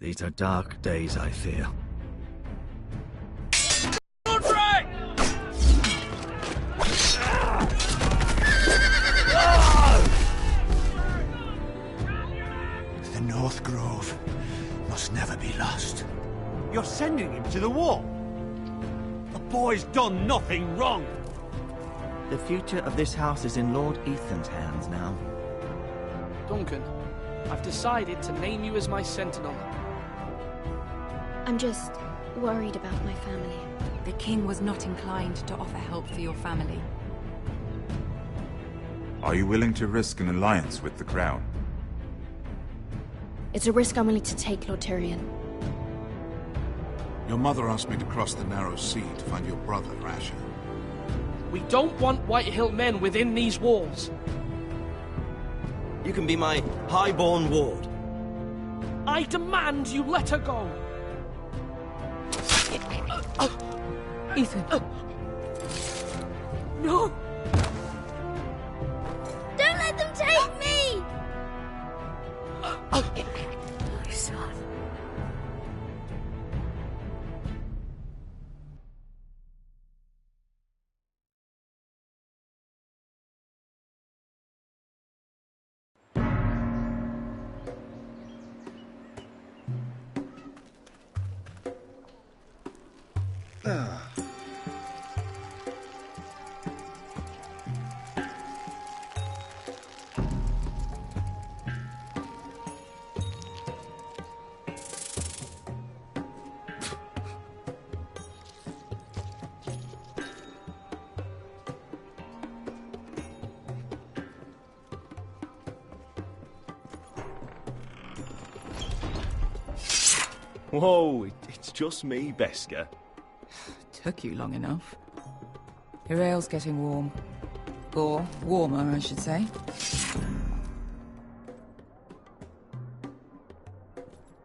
These are dark days, I fear. The North Grove must never be lost. You're sending him to the war? The boy's done nothing wrong. The future of this house is in Lord Ethan's hands now. Duncan, I've decided to name you as my sentinel. I'm just worried about my family. The king was not inclined to offer help for your family. Are you willing to risk an alliance with the Crown? It's a risk I'm willing to take, Lord Tyrion. Your mother asked me to cross the narrow sea to find your brother, Asher. We don't want Whitehill men within these walls. You can be my highborn ward. I demand you let her go. Ethan. No! Don't let them take me! My son. Whoa, it's just me, Beskar. Took you long enough. Your ale's getting warm. Or warmer, I should say.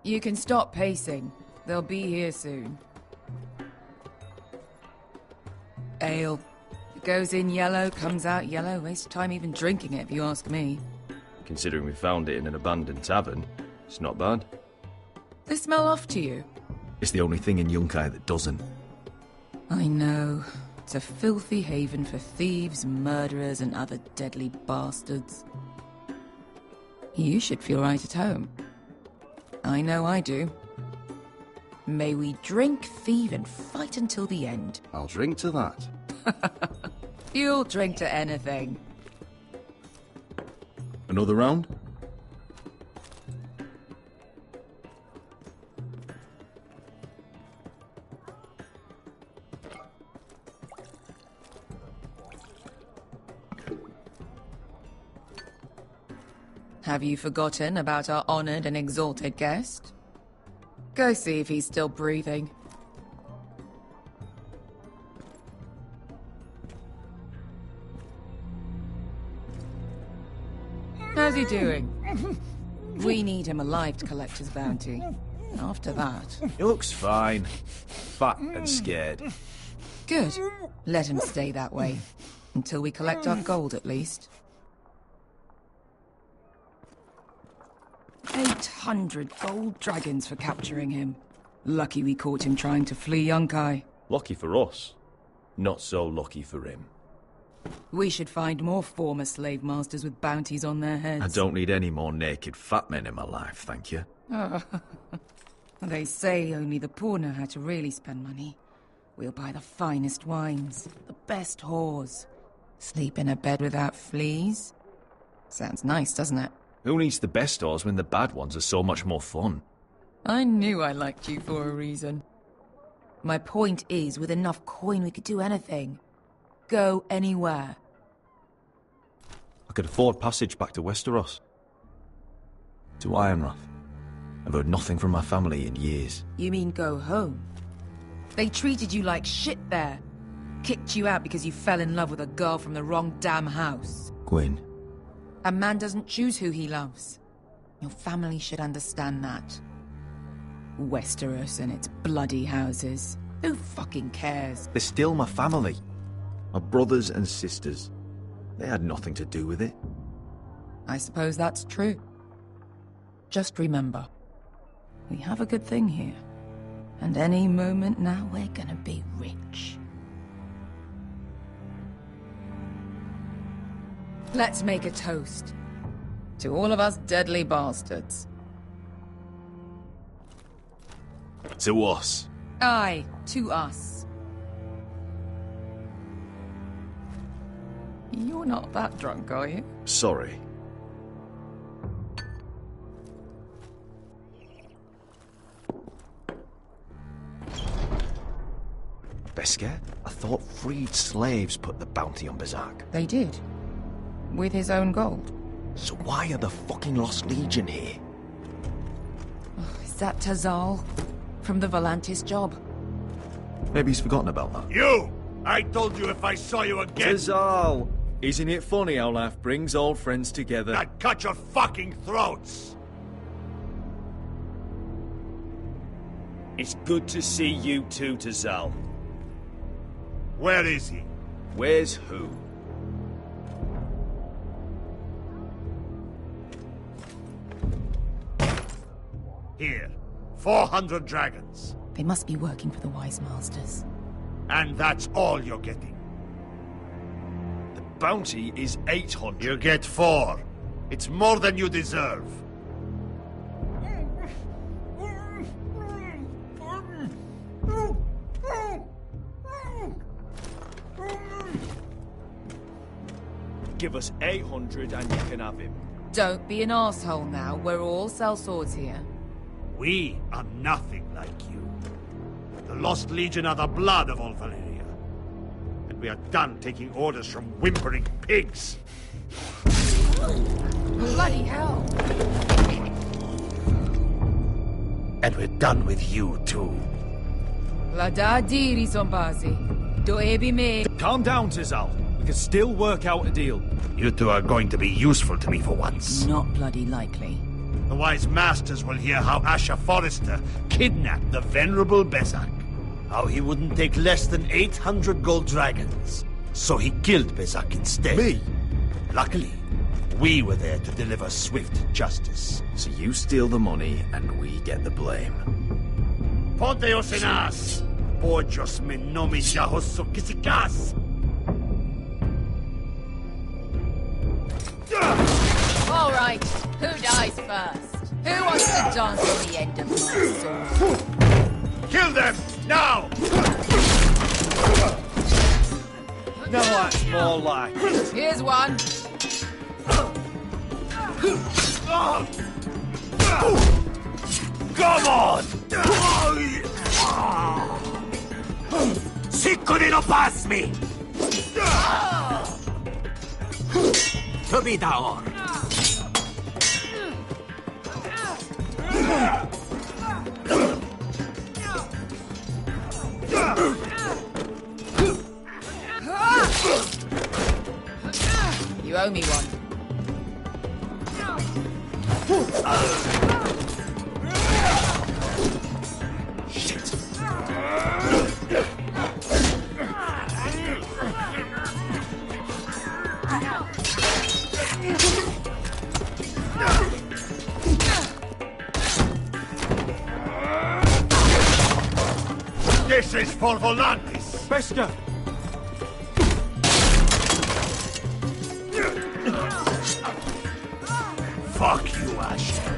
You can stop pacing. They'll be here soon. Ale. It goes in yellow, comes out yellow. Waste time even drinking it, if you ask me. Considering we found it in an abandoned tavern, it's not bad. They smell off to you. It's the only thing in Yunkai that doesn't. I know. It's a filthy haven for thieves, murderers, and other deadly bastards. You should feel right at home. I know I do. May we drink, thieve, and fight until the end. I'll drink to that. You'll drink to anything. Another round? Have you forgotten about our honored and exalted guest? Go see if he's still breathing. How's he doing? We need him alive to collect his bounty. After that... He looks fine. Fat and scared. Good. Let him stay that way. Until we collect our gold, at least. 800 gold dragons for capturing him. Lucky we caught him trying to flee Yunkai. Lucky for us. Not so lucky for him. We should find more former slave masters with bounties on their heads. I don't need any more naked fat men in my life, thank you. They say only the poor know how to really spend money. We'll buy the finest wines, the best whores. Sleep in a bed without fleas. Sounds nice, doesn't it? Who needs the best stores when the bad ones are so much more fun? I knew I liked you for a reason. My point is, with enough coin we could do anything. Go anywhere. I could afford passage back to Westeros. To Ironrath. I've heard nothing from my family in years. You mean go home? They treated you like shit there. Kicked you out because you fell in love with a girl from the wrong damn house. Gwyn. A man doesn't choose who he loves. Your family should understand that. Westeros and its bloody houses. Who fucking cares? They're still my family. My brothers and sisters. They had nothing to do with it. I suppose that's true. Just remember, We have a good thing here. And any moment now, we're gonna be rich. Let's make a toast. To all of us deadly bastards. To us. Aye, to us. You're not that drunk, are you? Sorry. Beskar? I thought freed slaves put the bounty on Berserk. They did. With his own gold. So why are the fucking Lost Legion here? Is that Tazal? From the Volantis job? Maybe he's forgotten about that. You! I told you if I saw you again... Tazal! Isn't it funny how life brings old friends together? I'd cut your fucking throats! It's good to see you too, Tazal. Where is he? Where's who? Here. 400 dragons. They must be working for the Wise Masters. And that's all you're getting. The bounty is 800. You get 4. It's more than you deserve. Give us 800 and you can have him. Don't be an asshole now. We're all sellswords here. We are nothing like you. The Lost Legion are the blood of all Valyria. And we are done taking orders from whimpering pigs. Bloody hell! And we're done with you, too. Lada diri Zombazi. Do ebi me. Calm down, Tazal. We can still work out a deal. You two are going to be useful to me for once. Not bloody likely. The Wise Masters will hear how Asher Forrester kidnapped the venerable Bezzak. How he wouldn't take less than 800 gold dragons. So he killed Bezzak instead. Me? Luckily, we were there to deliver swift justice. So you steal the money and we get the blame. Ponteos en as! Pojos me nomi jahoso kisikas! All right, who dies first? Who wants to dance on the end of my sword? Kill them! Now! No, that's more like it. Here's one. Come on! Siccone no pass me! To be down. You owe me one. This is for Volantis! Beskar! Fuck you, Asher.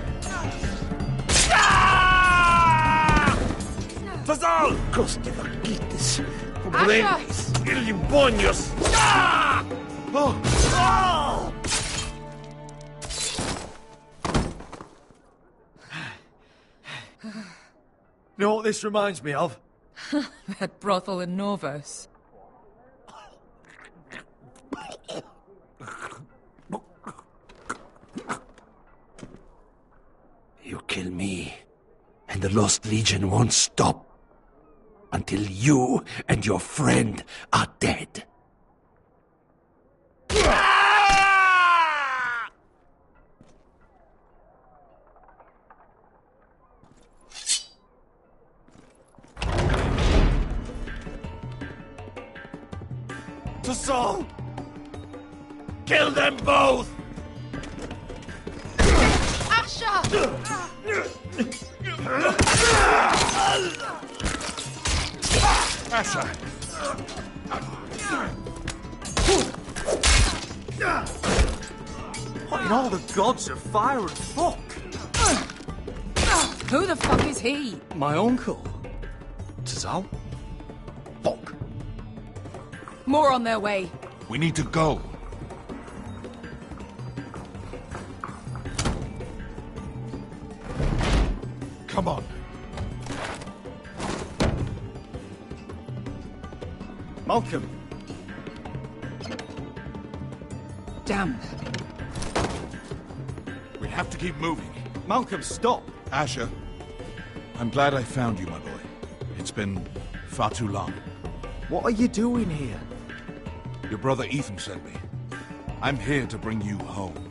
Tazal! Coste vaquites, pobrenis, ilimbonios! You know what this reminds me of? That brothel in Norvos. You kill me, and the Lost Legion won't stop until you and your friend are dead. Tazal! Kill them both! Asher! Asher! What in all the gods of fire and fuck? Who the fuck is he? My uncle. Tazal? Fuck. More on their way. We need to go. Come on. Malcolm. Damn. We have to keep moving. Malcolm, stop. Asher, I'm glad I found you, my boy. It's been far too long. What are you doing here? Your brother Ethan sent me. I'm here to bring you home.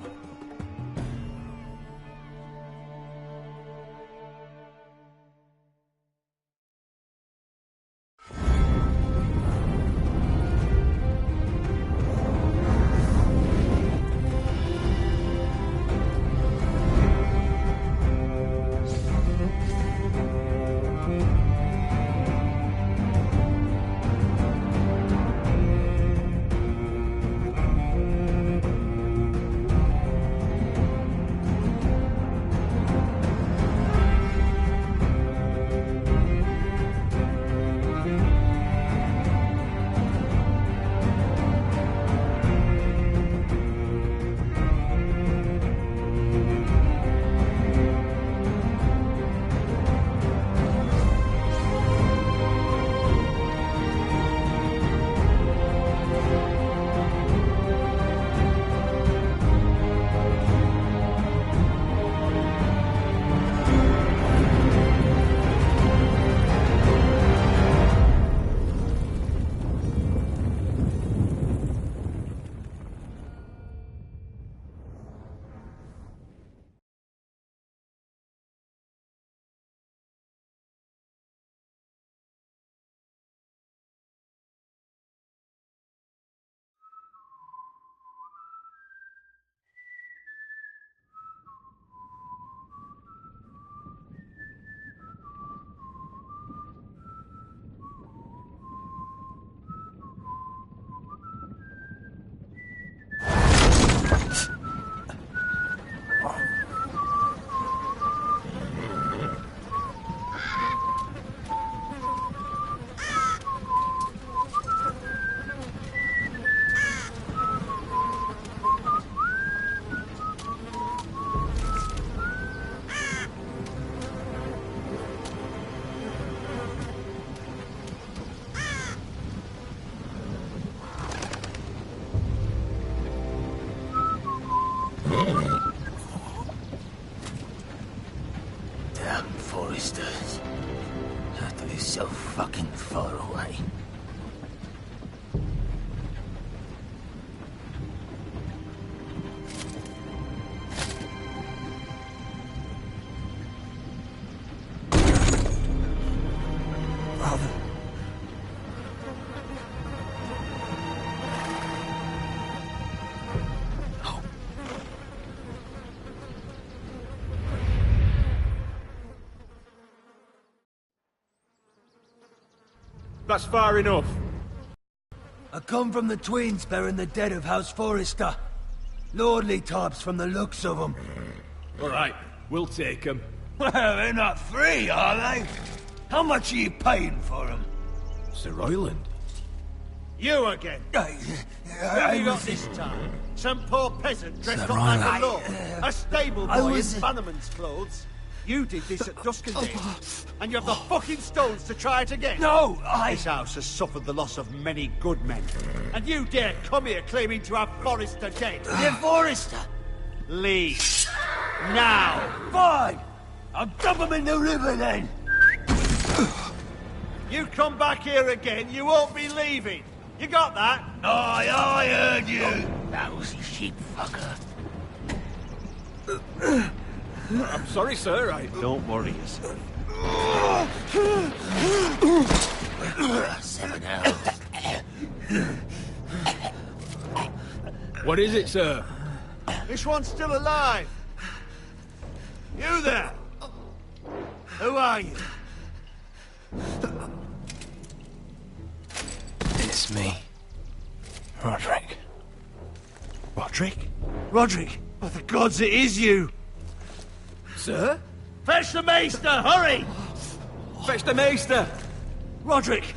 Foresters. They're so fucking far away. That's far enough. I come from the twins bearing the dead of House Forrester. Lordly types from the looks of them. All right, we'll take them. Well, they're not free, are they? How much are you paying for them? Sir Royland. You again. Who have you got this time? Some poor peasant dressed up like a lord. A stable boy in Bannerman's clothes. You did this at Duskendale, and you have the fucking stones to try it again. No, This house has suffered the loss of many good men, and you dare come here claiming to have Forrester dead. The Forrester? Leave. Now. Fine. I'll dump him in the river then. You come back here again, you won't be leaving. You got that? Aye, I heard you. Lousy sheep fucker. I'm sorry, sir. Don't worry yourself. 7 hours. What is it, sir? This one's still alive. You there. Who are you? It's me. Roderick. Roderick? Roderick! By the gods, it is you! Sir? Fetch the Maester, hurry! Fetch the Maester! Roderick!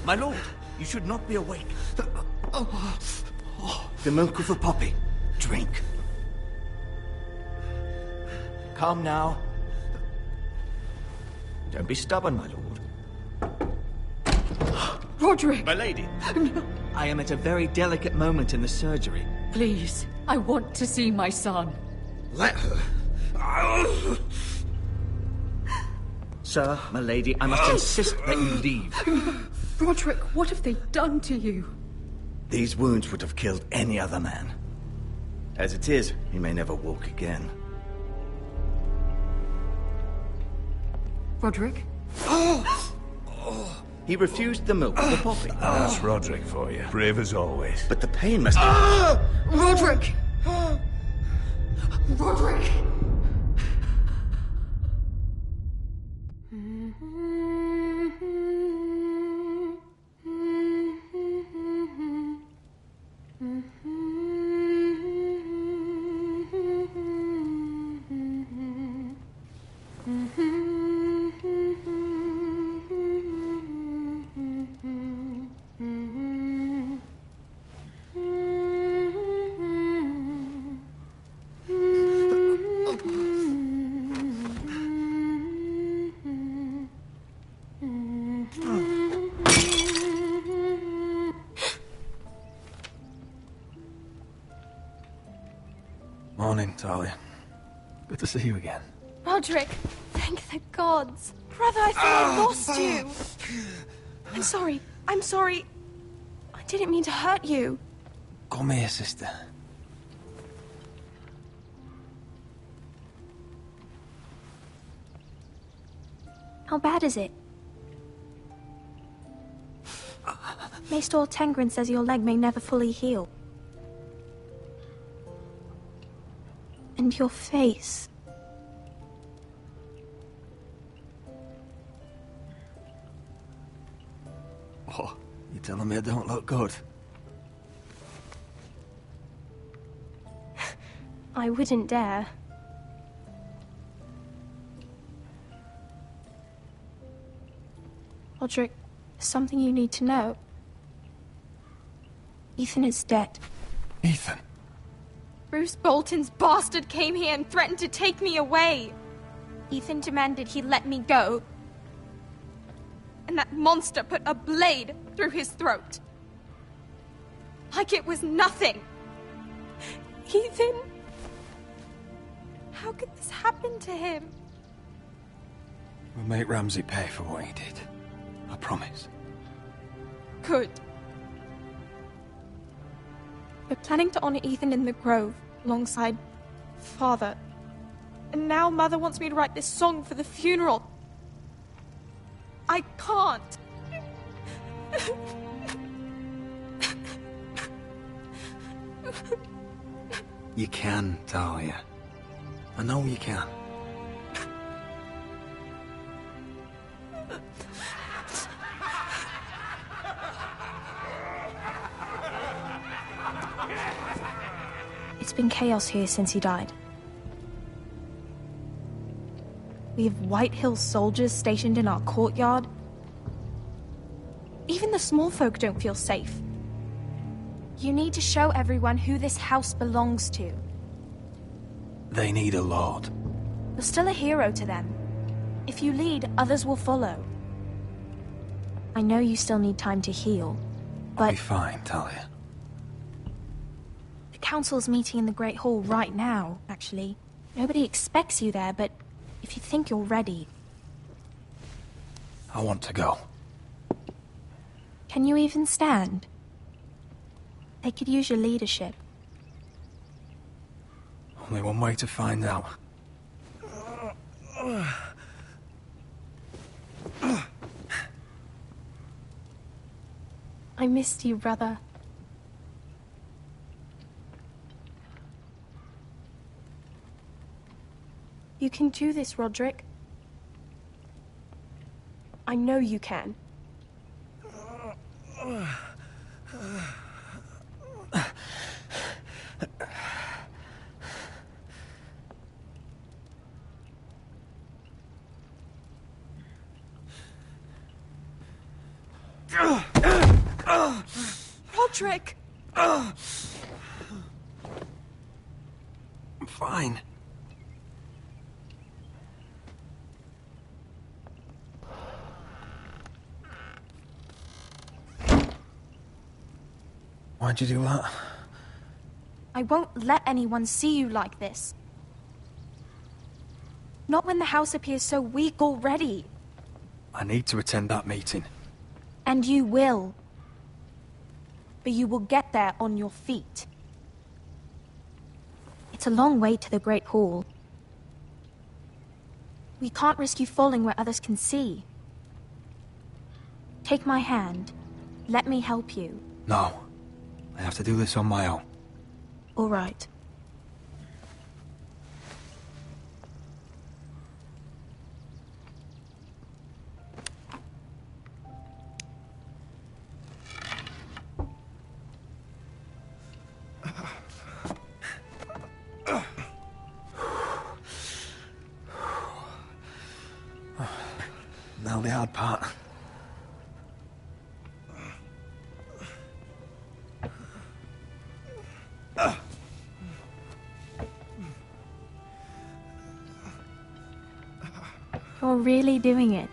My lord, you should not be awake. The milk of the poppy. Drink. Calm now. Don't be stubborn, my lord. Roderick! My lady. I am at a very delicate moment in the surgery. Please, I want to see my son. Let her. Sir, my lady, I must insist that you leave. Roderick, what have they done to you? These wounds would have killed any other man. As it is, he may never walk again. Roderick? He refused the milk of the poppy. That's Roderick for you. Brave as always. But the pain must... Roderick! Roderick! Morning, Talia. Good to see you again. Roderick, thank the gods. Brother, I thought I lost you. I'm sorry. I'm sorry. I didn't mean to hurt you. Come here, sister. How bad is it? Maester Tengrin says your leg may never fully heal. And your face. Oh, you telling me I don't look good? I wouldn't dare. Roderick, there's something you need to know. Ethan is dead. Ethan? Bruce Bolton's bastard came here and threatened to take me away. Ethan demanded he let me go. And that monster put a blade through his throat. Like it was nothing. Ethan? How could this happen to him? We'll make Ramsay pay for what he did. I promise. Good. We're planning to honor Ethan in the Grove, alongside Father. And now Mother wants me to write this song for the funeral. I can't. You can, Talia. I know you can. It's been chaos here since he died. We have White Hill soldiers stationed in our courtyard. Even the small folk don't feel safe. You need to show everyone who this house belongs to. They need a lord. You're still a hero to them. If you lead, others will follow. I know you still need time to heal, but... I'll be fine, Talia. The council's meeting in the Great Hall right now, actually. Nobody expects you there, but if you think you're ready... I want to go. Can you even stand? They could use your leadership. Only one way to find out. I missed you, brother. You can do this, Roderick. I know you can. Roderick! I'm fine. Why'd you do that? I won't let anyone see you like this. Not when the house appears so weak already. I need to attend that meeting. And you will. But you will get there on your feet. It's a long way to the Great Hall. We can't risk you falling where others can see. Take my hand. Let me help you. No. I have to do this on my own. All right. Now the hard part. You're really doing it.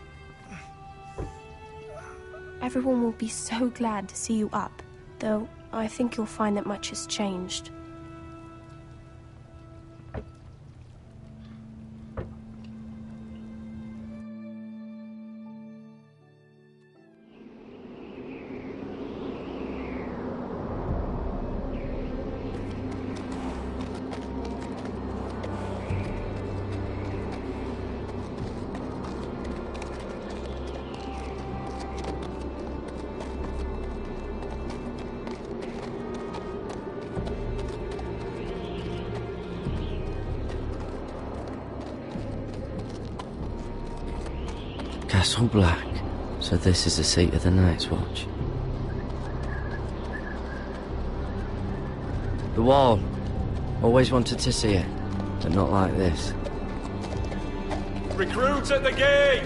Everyone will be so glad to see you up. Though, I think you'll find that much has changed. Castle Black. So this is the seat of the Night's Watch. The Wall. Always wanted to see it, but not like this. Recruits at the gate!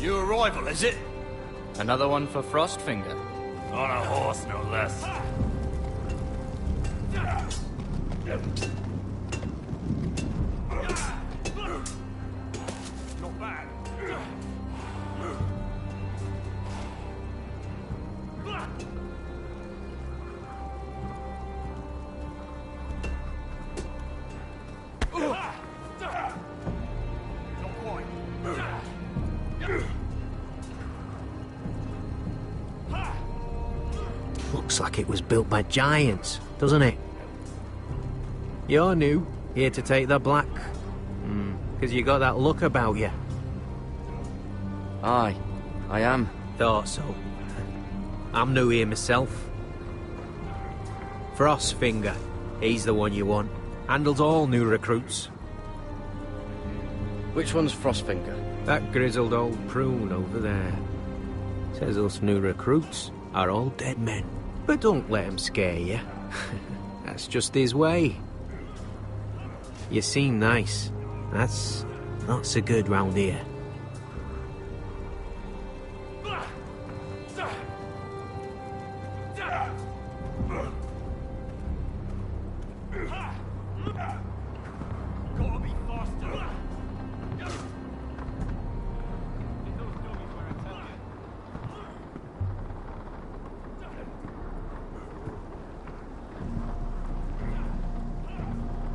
New arrival, is it? Another one for Frostfinger. On a horse, no less. Not bad. Looks like it was built by giants, doesn't it? You're new, here to take the black. Because you got that look about you. Aye, I am. Thought so. I'm new here myself. Frostfinger, he's the one you want. Handles all new recruits. Which one's Frostfinger? That grizzled old prune over there. Says us new recruits are all dead men. But don't let him scare you. That's just his way. You seem nice. That's not so good round here.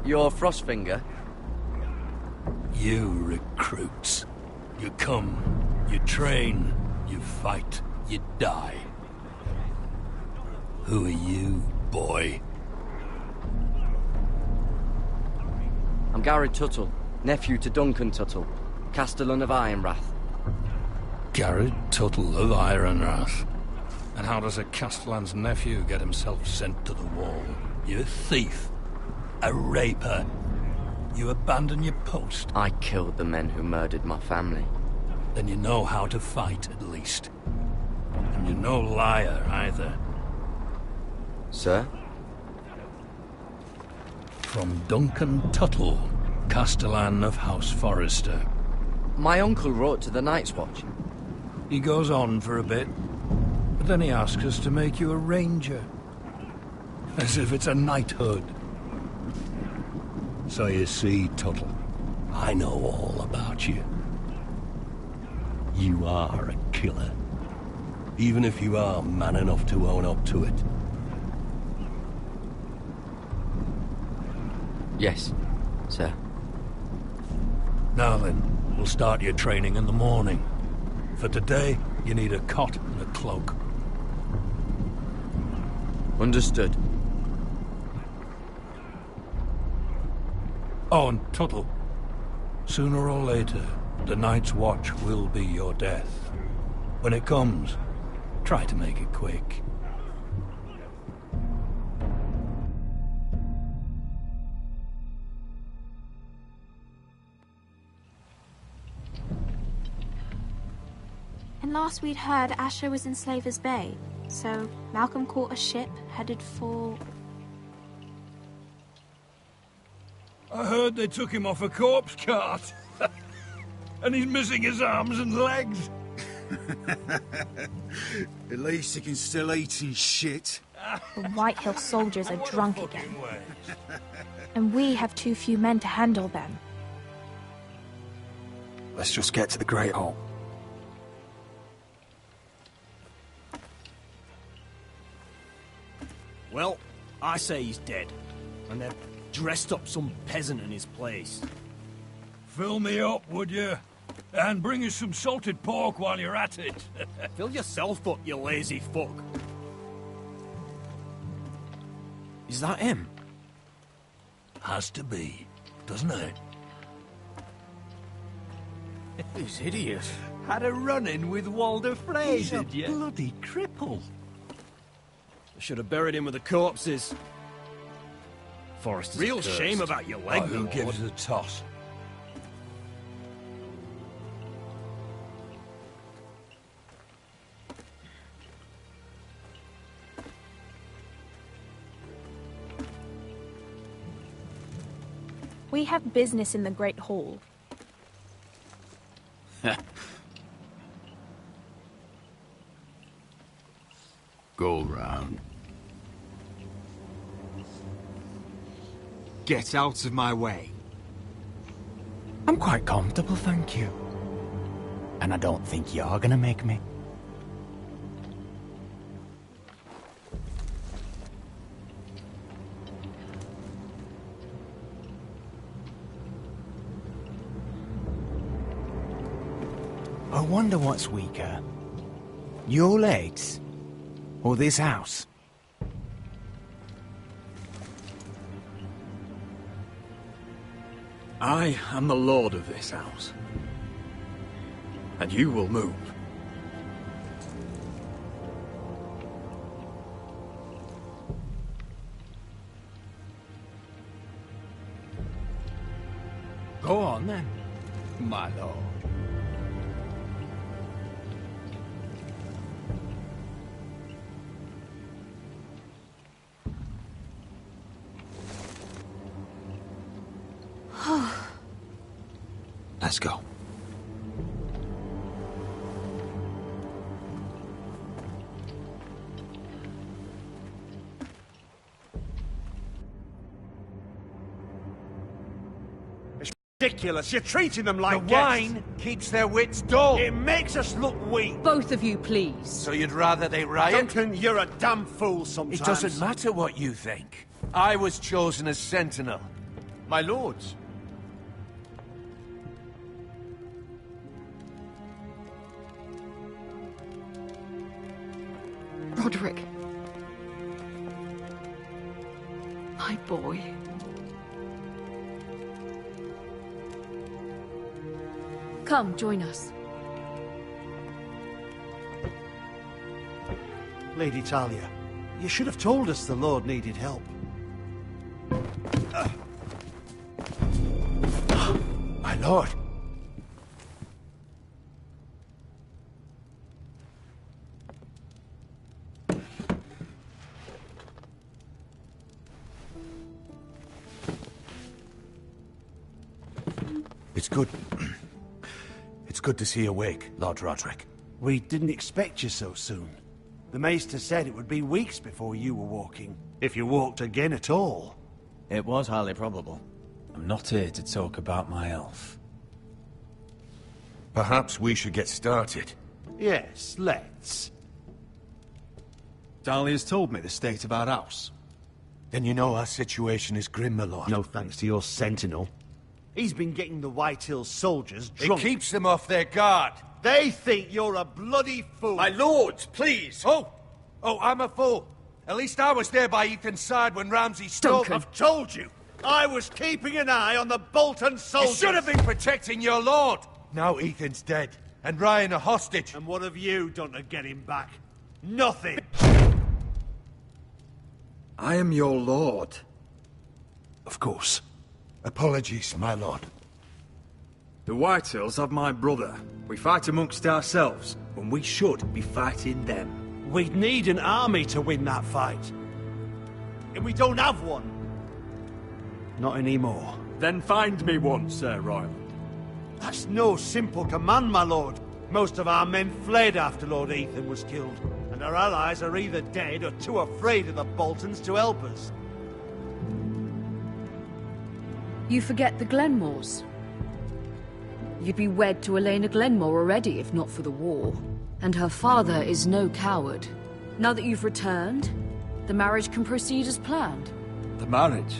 You're Frostfinger? You recruits. You come, you train, you fight, you die. Who are you, boy? I'm Garrett Tuttle, nephew to Duncan Tuttle, Castellan of Ironrath. Garrett Tuttle of Ironrath. And how does a Castellan's nephew get himself sent to the wall? You a thief. A raper. You abandon your post. I killed the men who murdered my family. Then you know how to fight, at least. And you're no liar, either. Sir? From Duncan Tuttle, Castellan of House Forrester. My uncle wrote to the Night's Watch. He goes on for a bit, but then he asks us to make you a ranger. As if it's a knighthood. So you see, Tuttle, I know all about you. You are a killer. Even if you are man enough to own up to it. Yes, sir. Now then, we'll start your training in the morning. For today, you need a cot and a cloak. Understood. Oh, and Tuttle. Sooner or later, the Night's Watch will be your death. When it comes, try to make it quick. And last we'd heard, Asher was in Slaver's Bay, so Malcolm caught a ship headed for... I heard they took him off a corpse cart. And he's missing his arms and legs. At least he can still eat and shit. The Whitehill soldiers are drunk again. And we have too few men to handle them. Let's just get to the Great Hall. Well, I say he's dead. And they've dressed up some peasant in his place. Fill me up, would you? And bring us some salted pork while you're at it. Fill yourself up, you lazy fuck. Is that him? Has to be, doesn't it? He's hideous. Had a run-in with Walder Frey, He's a did you? bloody cripple. I should have buried him with the corpses. Forrester's Real cursed. shame about your leg, Who my gives lord. a toss? We have business in the Great Hall. Go round. Get out of my way. I'm quite comfortable, thank you. And I don't think you're gonna make me. I wonder what's weaker. Your legs? Or this house? I am the lord of this house. And you will move. Go on then, my lord. Let's go. It's ridiculous. You're treating them like The guests. wine keeps their wits dull. It makes us look weak. Both of you, please. So you'd rather they riot? Duncan, you're a damn fool sometimes. It doesn't matter what you think. I was chosen as Sentinel. My lords. Roderick. My boy. Come, join us. Lady Talia, you should have told us the Lord needed help. My lord. It's good. It's good to see you awake, Lord Roderick. We didn't expect you so soon. The Maester said it would be weeks before you were walking, if you walked again at all. It was highly probable. I'm not here to talk about my elf. Perhaps we should get started. Yes, let's. Dahlia's told me the state of our house. Then you know our situation is grim, my lord. No thanks to your sentinel. He's been getting the Whitehill soldiers drunk. It keeps them off their guard. They think you're a bloody fool. My lords, please! Oh, I'm a fool. At least I was there by Ethan's side when Ramsay stole... Duncan. I've told you. I was keeping an eye on the Bolton soldiers. You should have been protecting your lord. Now Ethan's dead, and Ryan a hostage. And what have you done to get him back? Nothing. I am your lord. Of course. Apologies, my lord. The Whitehills have my brother. We fight amongst ourselves, when we should be fighting them. We'd need an army to win that fight. And we don't have one. Not anymore. Then find me one, Sir Royal. That's no simple command, my lord. Most of our men fled after Lord Ethan was killed, and our allies are either dead or too afraid of the Boltons to help us. You forget the Glenmores. You'd be wed to Elena Glenmore already if not for the war. And her father is no coward. Now that you've returned, the marriage can proceed as planned. The marriage?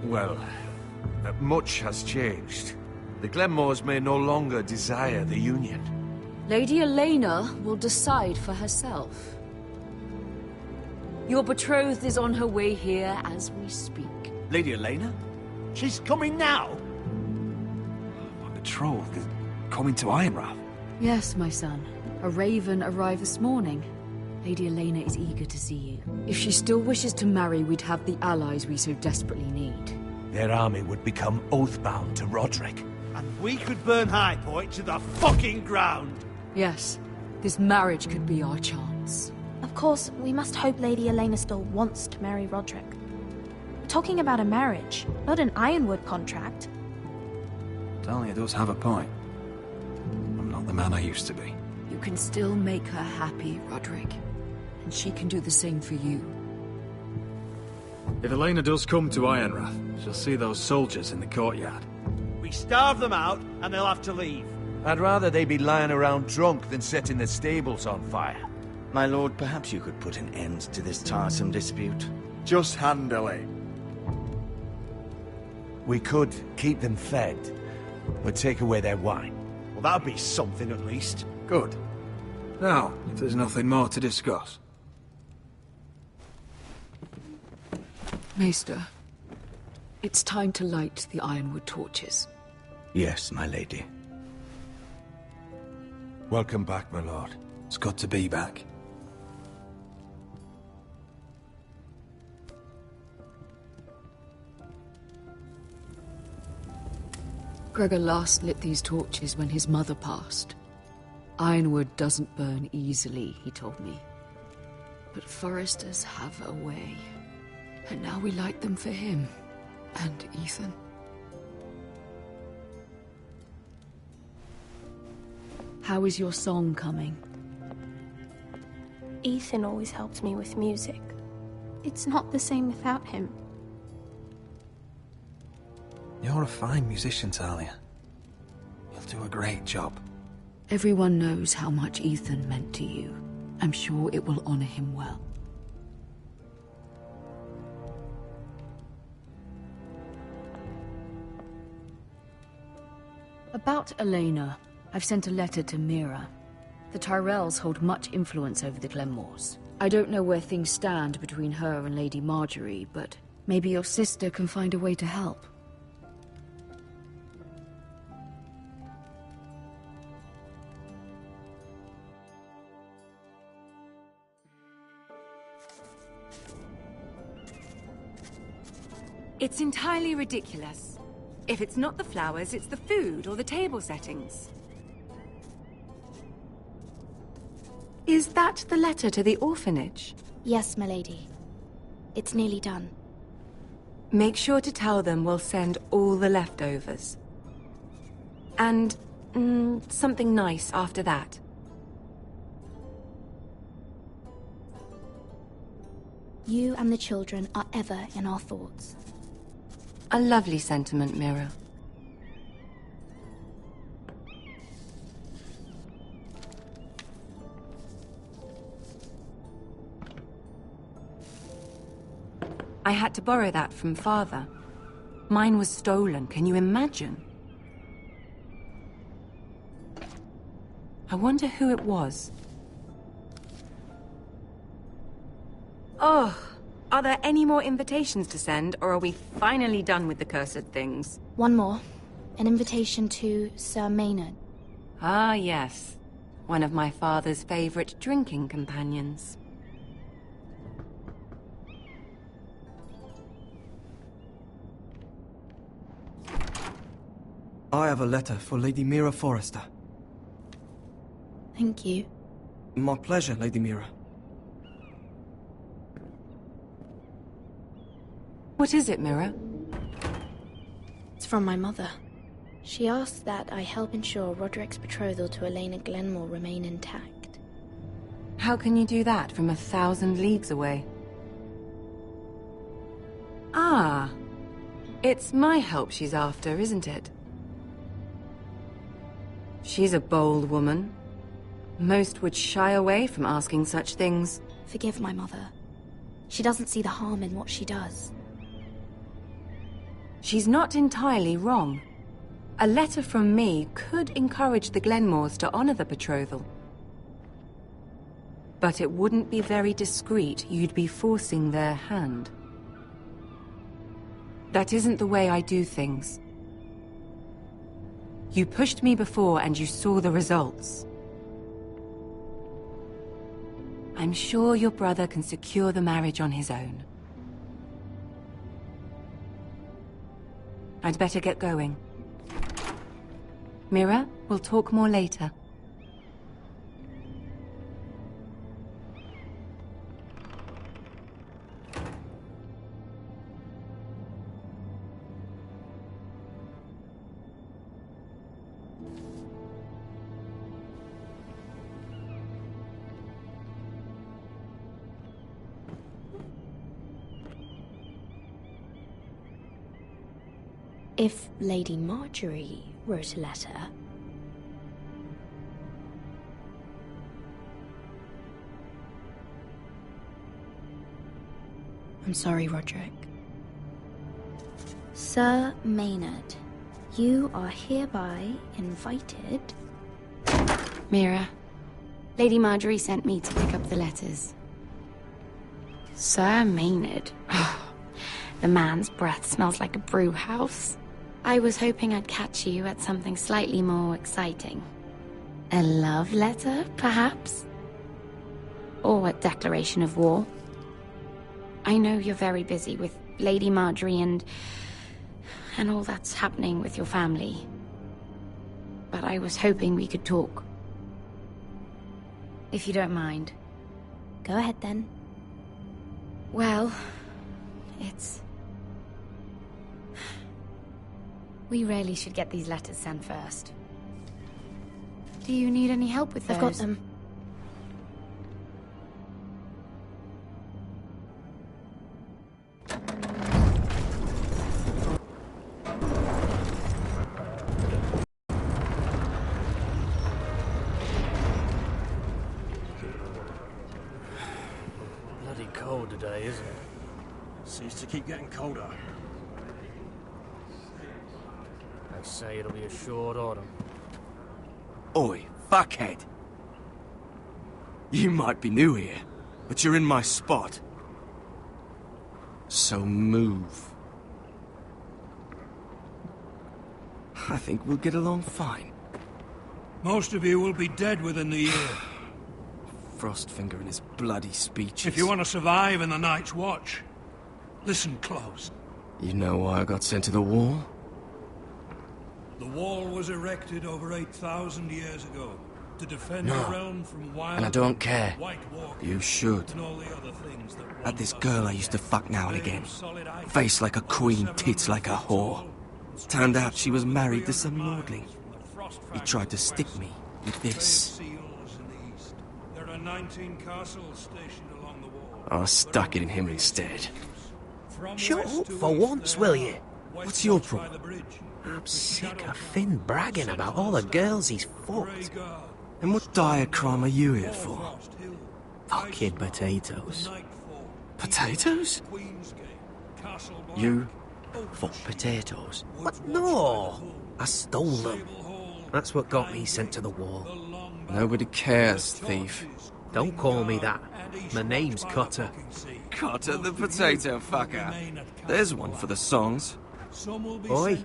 Well, much has changed. The Glenmores may no longer desire the union. Lady Elena will decide for herself. Your betrothed is on her way here as we speak. Lady Elena? She's coming now? My betrothed is coming to Ironrath. Yes, my son. A raven arrived this morning. Lady Elena is eager to see you. If she still wishes to marry, we'd have the allies we so desperately need. Their army would become oath-bound to Roderick. And we could burn High Point to the fucking ground! Yes, this marriage could be our chance. Of course, we must hope Lady Elena still wants to marry Roderick. We're talking about a marriage, not an Ironwood contract. Dahlia does have a point. I'm not the man I used to be. You can still make her happy, Roderick. And she can do the same for you. If Elena does come to Ironrath, she'll see those soldiers in the courtyard. We starve them out, and they'll have to leave. I'd rather they be lying around drunk than setting the stables on fire. My lord, perhaps you could put an end to this tiresome dispute. Just handily. We could keep them fed, but take away their wine. Well, that'd be something at least. Good. Now, if there's nothing more to discuss. Maester, it's time to light the Ironwood torches. Yes, my lady. Welcome back, my lord. It's good to be back. Gregor last lit these torches when his mother passed. Ironwood doesn't burn easily, he told me. But foresters have a way. And now we light them for him. And Ethan. How is your song coming? Ethan always helped me with music. It's not the same without him. You're a fine musician, Talia. You'll do a great job. Everyone knows how much Ethan meant to you. I'm sure it will honor him well. About Elena, I've sent a letter to Mira. The Tyrells hold much influence over the Glenmores. I don't know where things stand between her and Lady Marjorie, but maybe your sister can find a way to help. It's entirely ridiculous. If it's not the flowers, it's the food or the table settings. Is that the letter to the orphanage? Yes, milady. It's nearly done. Make sure to tell them we'll send all the leftovers. And something nice after that. You and the children are ever in our thoughts. A lovely sentiment, Mira. I had to borrow that from Father. Mine was stolen, can you imagine? I wonder who it was. Oh, are there any more invitations to send, or are we finally done with the cursed things? One more. An invitation to Sir Maynard. Ah, yes. One of my father's favorite drinking companions. I have a letter for Lady Mira Forrester. Thank you. My pleasure, Lady Mira. What is it, Mira? It's from my mother. She asks that I help ensure Roderick's betrothal to Elena Glenmore remain intact. How can you do that from 1,000 leagues away? Ah, it's my help she's after, isn't it? She's a bold woman. Most would shy away from asking such things. Forgive my mother. She doesn't see the harm in what she does. She's not entirely wrong. A letter from me could encourage the Glenmores to honor the betrothal. But it wouldn't be very discreet. You'd be forcing their hand. That isn't the way I do things. You pushed me before and you saw the results. I'm sure your brother can secure the marriage on his own. I'd better get going. Mira, we'll talk more later. If Lady Marjorie wrote a letter... I'm sorry, Roderick. Sir Maynard, you are hereby invited... Mira, Lady Marjorie sent me to pick up the letters. Sir Maynard. The man's breath smells like a brew house. I was hoping I'd catch you at something slightly more exciting. A love letter, perhaps? Or a declaration of war. I know you're very busy with Lady Marjorie and all that's happening with your family. But I was hoping we could talk. If you don't mind. Go ahead, then. Well, it's... We really should get these letters sent first. Do you need any help with those? I've got them. Bloody cold today, isn't it? Seems to keep getting colder. They say it'll be a short autumn. Oi, fuckhead. You might be new here, but you're in my spot. So move. I think we'll get along fine. Most of you will be dead within the year. Frostfinger and his bloody speeches. If you want to survive in the Night's Watch, listen close. You know why I got sent to the wall? The wall was erected over 8,000 years ago to defend the realm from wild And I don't care. White Walkers You should. and all the other things that Had this girl I used to fuck now and again. Face like a queen, tits like a whore. Turned out she was married to some lordling. He tried to stick me with this. There are 19 castles stationed along the wall. I stuck it in him instead. Shut up for once, will you? What's your problem? I'm sick of Finn bragging about all the girls he's fucked. And what dire crime are you here for? Fucking potatoes. Potatoes? You fuck potatoes? What? No! I stole them. That's what got me sent to the wall. Nobody cares, thief. Don't call me that. My name's Cutter. Cutter the potato fucker. There's one for the songs. Oi,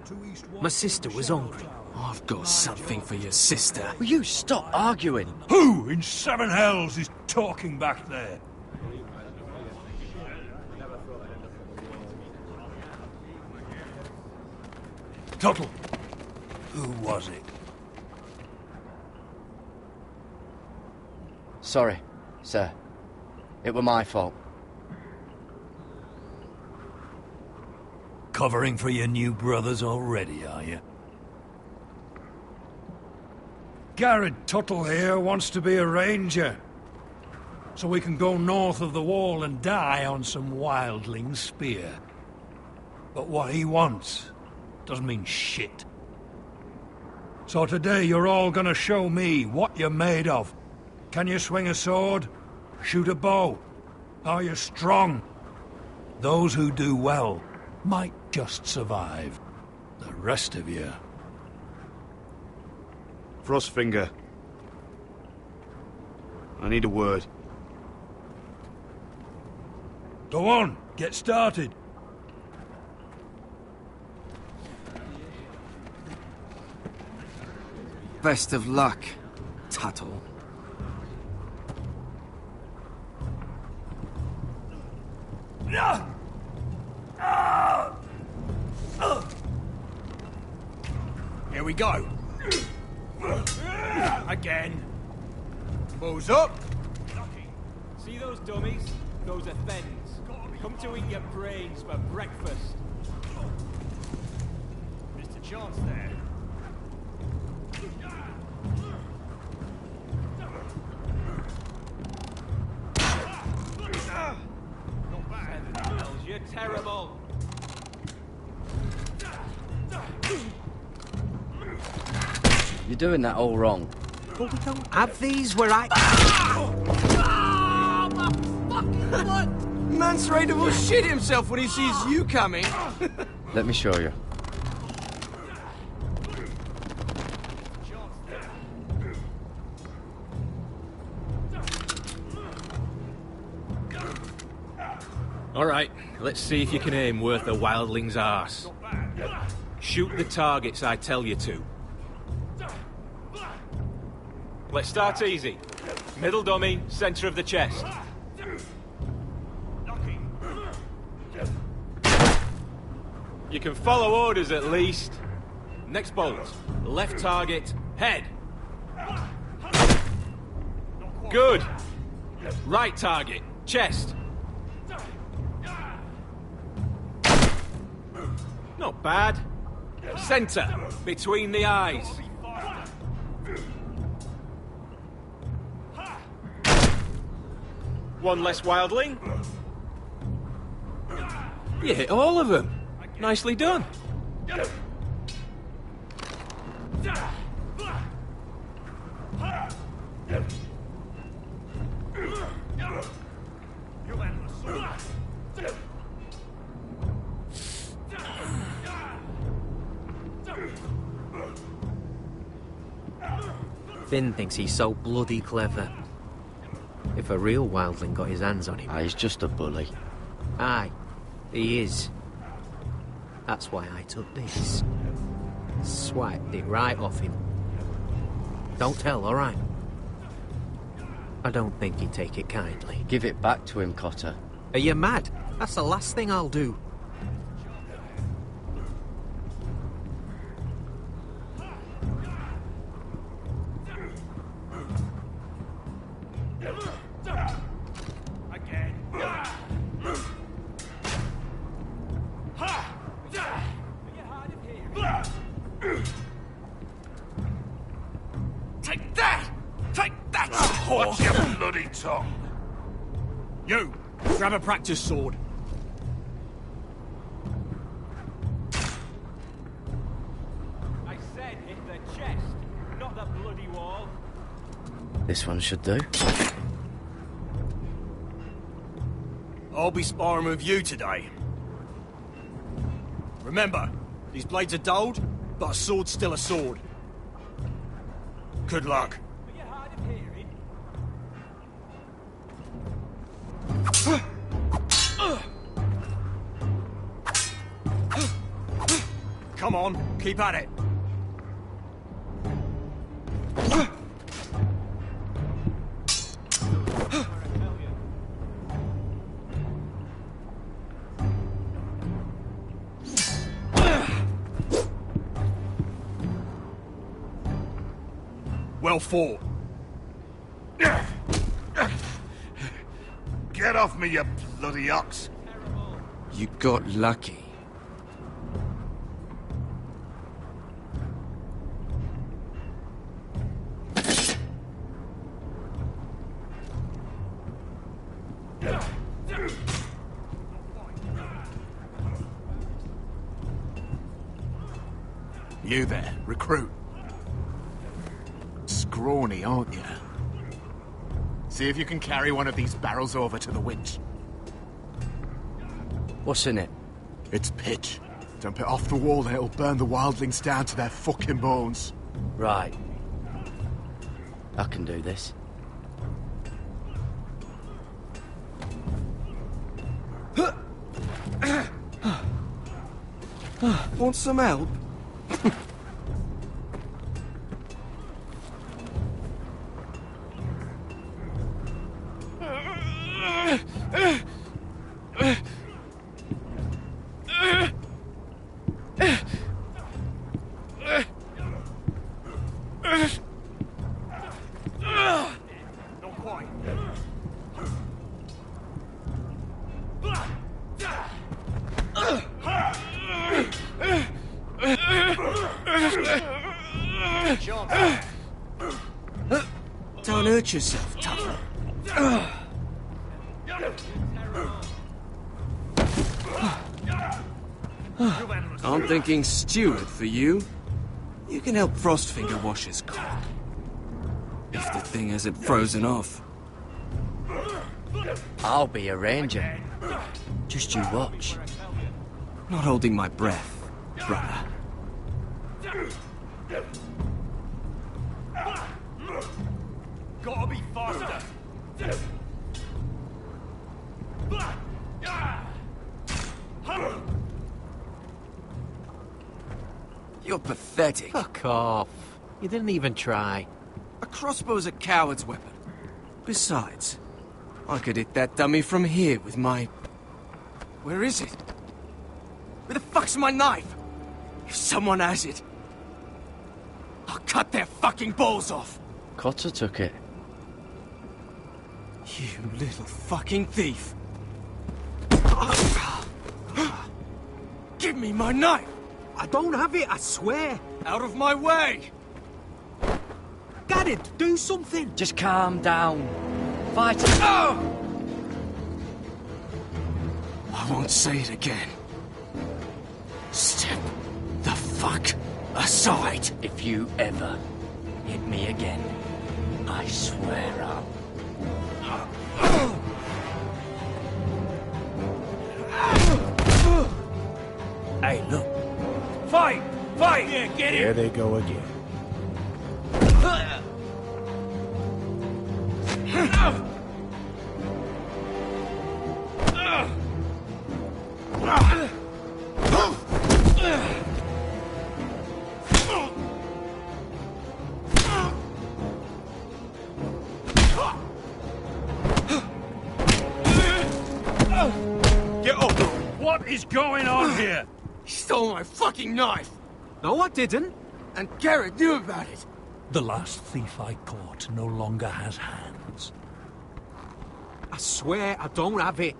my sister was hungry. I've got something for your sister. Will you stop arguing? Who in seven hells is talking back there? Tuttle. Who was it? Sorry, sir. It were my fault. Covering for your new brothers already, are you? Garrett Tuttle here wants to be a ranger. So we can go north of the wall and die on some wildling spear. But what he wants doesn't mean shit. So today you're all gonna show me what you're made of. Can you swing a sword? Shoot a bow? Are you strong? Those who do well might just survive. The rest of you... Frostfinger. I need a word. Go on, get started. Best of luck, Tuttle. Here we go. Again. Bows up. See those dummies? Those are Fens. Come to eat your brains for breakfast. Mr. Chance there. Not bad. You're terrible. You're doing that all wrong. But we don't have these where I... Mance Raider will shit himself when he sees you coming. Let me show you. All right, let's see if you can aim worth a wildling's arse. Shoot the targets I tell you to. Let's start easy. Middle dummy, center of the chest. You can follow orders at least. Next bolt. Left target, head. Good. Right target, chest. Not bad. Center, between the eyes. One less wildling. You hit all of them. Nicely done. Finn thinks he's so bloody clever. If a real wildling got his hands on him... He's just a bully. Aye, he is. That's why I took this. Swiped it right off him. Don't tell, alright? I don't think he'd take it kindly. Give it back to him, Cotter. Are you mad? That's the last thing I'll do. Take that! Take that! Watch your bloody tongue! You! Grab a practice sword. I said hit the chest, not the bloody wall. This one should do. I'll be sparring with you today. Remember, these blades are dulled, but a sword's still a sword. Good luck. Are you hard of hearing? Come on, keep at it. Well fought. Get off me, you bloody ox! You got lucky. You there, recruit. Scrawny, aren't you? See if you can carry one of these barrels over to the winch. What's in it? It's pitch. Dump it off the wall and it'll burn the wildlings down to their fucking bones. Right. I can do this. Want some help? Not quite. Don't hurt yourself, tough. I'm thinking steward for you. You can help Frostfinger wash his cock. If the thing hasn't frozen off. I'll be a ranger. Just you watch. Not holding my breath, brother. Gotta be faster. You're pathetic. Fuck off. You didn't even try. A crossbow's a coward's weapon. Besides, I could hit that dummy from here with my... Where is it? Where the fuck's my knife? If someone has it, I'll cut their fucking balls off. Cotter took it. You little fucking thief. Give me my knife! I don't have it, I swear. Out of my way! Garrett, do something. Just calm down. Fight. Oh! I won't say it again. Step the fuck aside. If you ever hit me again, I swear I'll... Hey, look. Fight! Fight! Yeah, get it! Here they go again. Get up! What is going on here? He stole my fucking knife! No, I didn't. And Garrett knew about it. The last thief I caught no longer has hands. I swear I don't have it.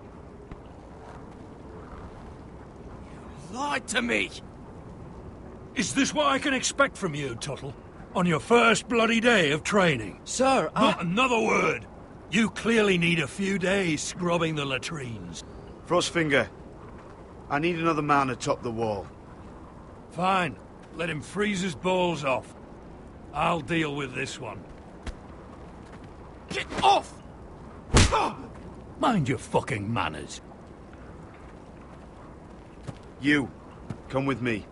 You lied to me! Is this what I can expect from you, Tuttle? On your first bloody day of training? Sir, Not another word! You clearly need a few days scrubbing the latrines. Frostfinger, I need another man atop the wall. Fine. Let him freeze his balls off. I'll deal with this one. Get off! Mind your fucking manners. You, come with me.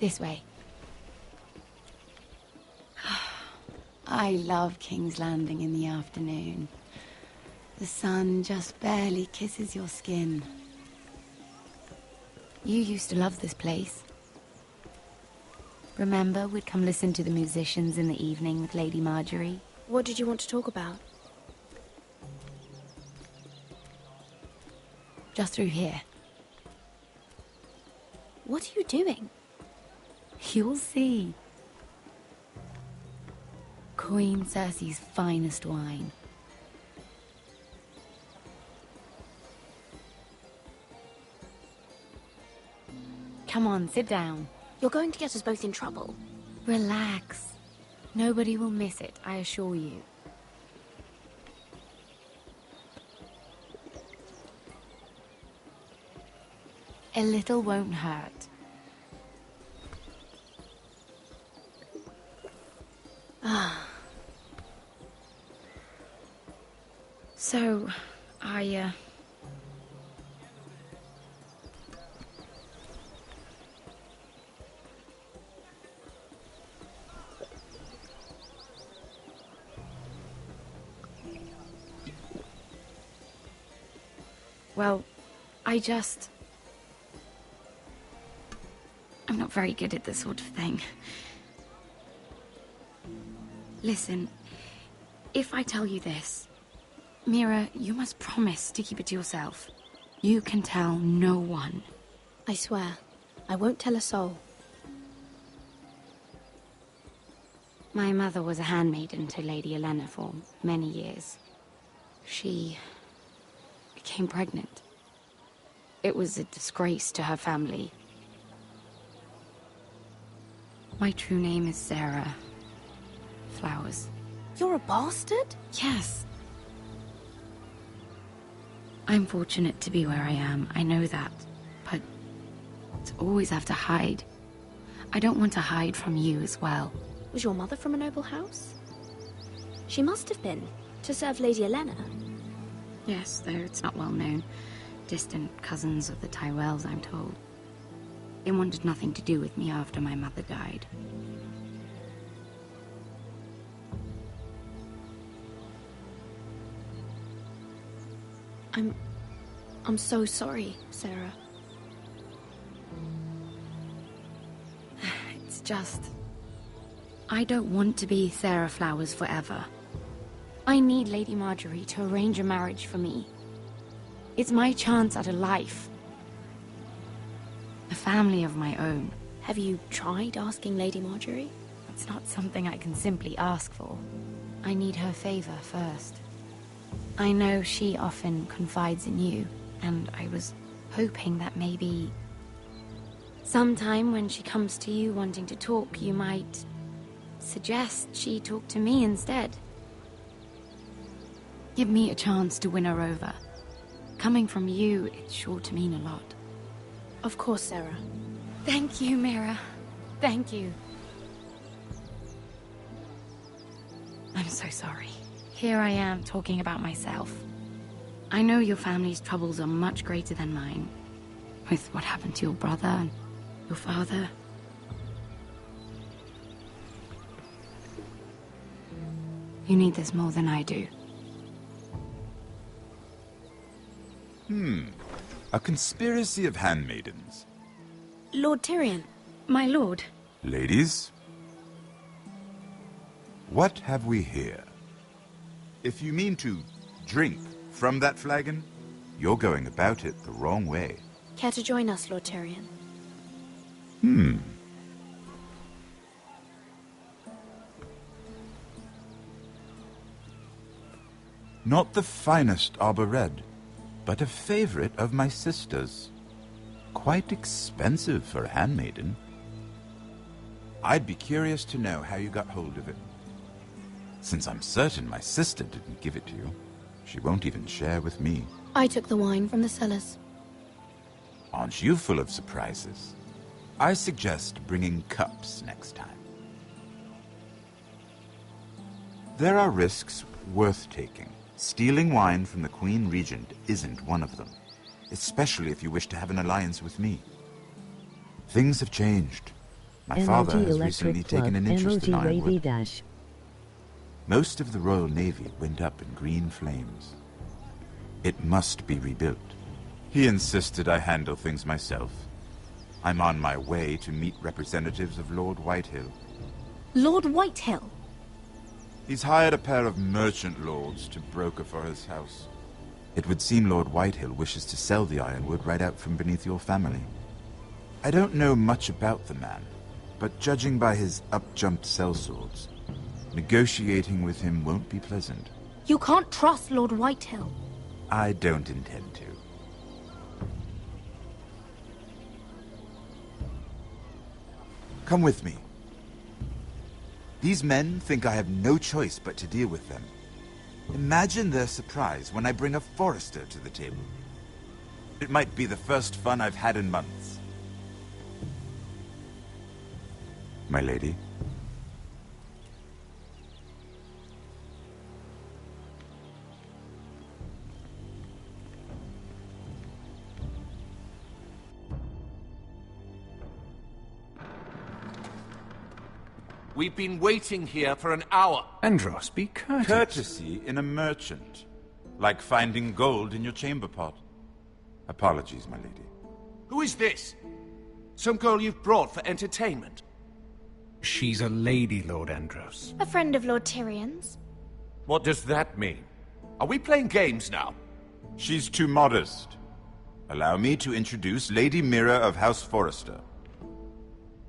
This way. I love King's Landing in the afternoon. The sun just barely kisses your skin. You used to love this place. Remember, we'd come listen to the musicians in the evening with Lady Marjorie? What did you want to talk about? Just through here. What are you doing? You'll see. Queen Cersei's finest wine. Come on, sit down. You're going to get us both in trouble. Relax. Nobody will miss it, I assure you. A little won't hurt. So, well, I'm not very good at this sort of thing. Listen, if I tell you this, Mira, you must promise to keep it to yourself. You can tell no one. I swear, I won't tell a soul. My mother was a handmaiden to Lady Olenna for many years. She became pregnant. It was a disgrace to her family. My true name is Sarah Flowers. You're a bastard? Yes. I'm fortunate to be where I am, I know that. But to always have to hide. I don't want to hide from you as well. Was your mother from a noble house? She must have been, to serve Lady Olenna. Yes, though it's not well known. Distant cousins of the Tyrells, I'm told. They wanted nothing to do with me after my mother died. I'm so sorry, Sarah. It's just... I don't want to be Sarah Flowers forever. I need Lady Marjorie to arrange a marriage for me. It's my chance at a life. A family of my own. Have you tried asking Lady Marjorie? It's not something I can simply ask for. I need her favor first. I know she often confides in you, and I was hoping that maybe... sometime when she comes to you wanting to talk, you might suggest she talk to me instead. Give me a chance to win her over. Coming from you, it's sure to mean a lot. Of course, Sarah. Thank you, Mira. Thank you. I'm so sorry. Here I am talking about myself. I know your family's troubles are much greater than mine. With what happened to your brother and your father. You need this more than I do. A conspiracy of handmaidens. Lord Tyrion, my lord. Ladies, what have we here? If you mean to drink from that flagon, you're going about it the wrong way. Care to join us, Lord Tyrion? Not the finest arbor red, but a favorite of my sister's. Quite expensive for a handmaiden. I'd be curious to know how you got hold of it. Since I'm certain my sister didn't give it to you, she won't even share with me. I took the wine from the cellars. Aren't you full of surprises? I suggest bringing cups next time. There are risks worth taking. Stealing wine from the Queen Regent isn't one of them, especially if you wish to have an alliance with me. Things have changed. My father has recently taken an interest in Ironwood. Most of the Royal Navy went up in green flames. It must be rebuilt. He insisted I handle things myself. I'm on my way to meet representatives of Lord Whitehill. Lord Whitehill? He's hired a pair of merchant lords to broker for his house. It would seem Lord Whitehill wishes to sell the ironwood right out from beneath your family. I don't know much about the man, but judging by his up-jumped sellswords, negotiating with him won't be pleasant. You can't trust Lord Whitehill. I don't intend to. Come with me. These men think I have no choice but to deal with them. Imagine their surprise when I bring a Forrester to the table. It might be the first fun I've had in months. My lady. We've been waiting here for an hour. Andros, be courteous. Courtesy in a merchant. Like finding gold in your chamber pot. Apologies, my lady. Who is this? Some girl you've brought for entertainment? She's a lady, Lord Andros. A friend of Lord Tyrion's. What does that mean? Are we playing games now? She's too modest. Allow me to introduce Lady Mira of House Forrester.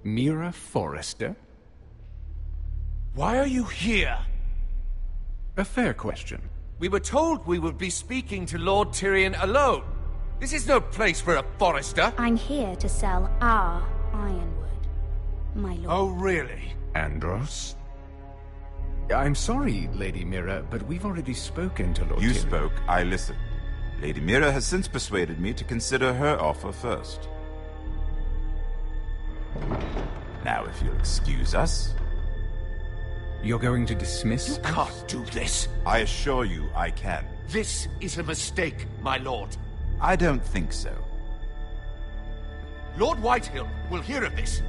Mira Forrester? Why are you here? A fair question. We were told we would be speaking to Lord Tyrion alone. This is no place for a Forrester. I'm here to sell our ironwood, my lord. Oh, really? Andros? I'm sorry, Lady Mira, but we've already spoken to Lord You Tyrion. spoke, I listened. Lady Mira has since persuaded me to consider her offer first. Now, if you'll excuse us... You're going to dismiss? You can't do this. I assure you I can. This is a mistake, my lord. I don't think so. Lord Whitehill will hear of this.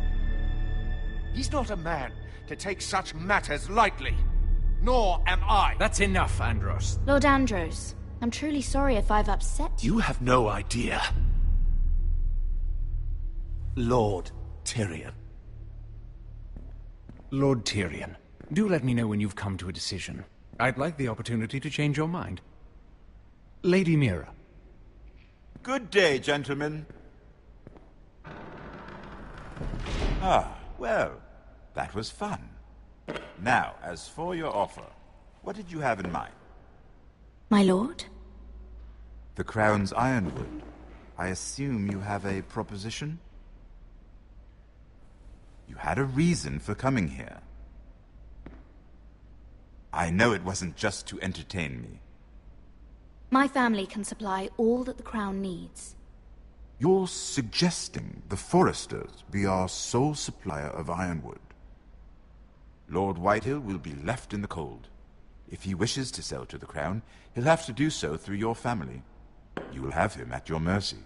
He's not a man to take such matters lightly. Nor am I. That's enough, Andros. Lord Andros, I'm truly sorry if I've upset you. You have no idea. Lord Tyrion. Lord Tyrion, do let me know when you've come to a decision. I'd like the opportunity to change your mind. Lady Mira. Good day, gentlemen. Ah, well, that was fun. Now, as for your offer, what did you have in mind? My lord? The Crown's ironwood. I assume you have a proposition? You had a reason for coming here. I know it wasn't just to entertain me. My family can supply all that the Crown needs. You're suggesting the Foresters be our sole supplier of ironwood. Lord Whitehill will be left in the cold. If he wishes to sell to the Crown, he'll have to do so through your family. You will have him at your mercy.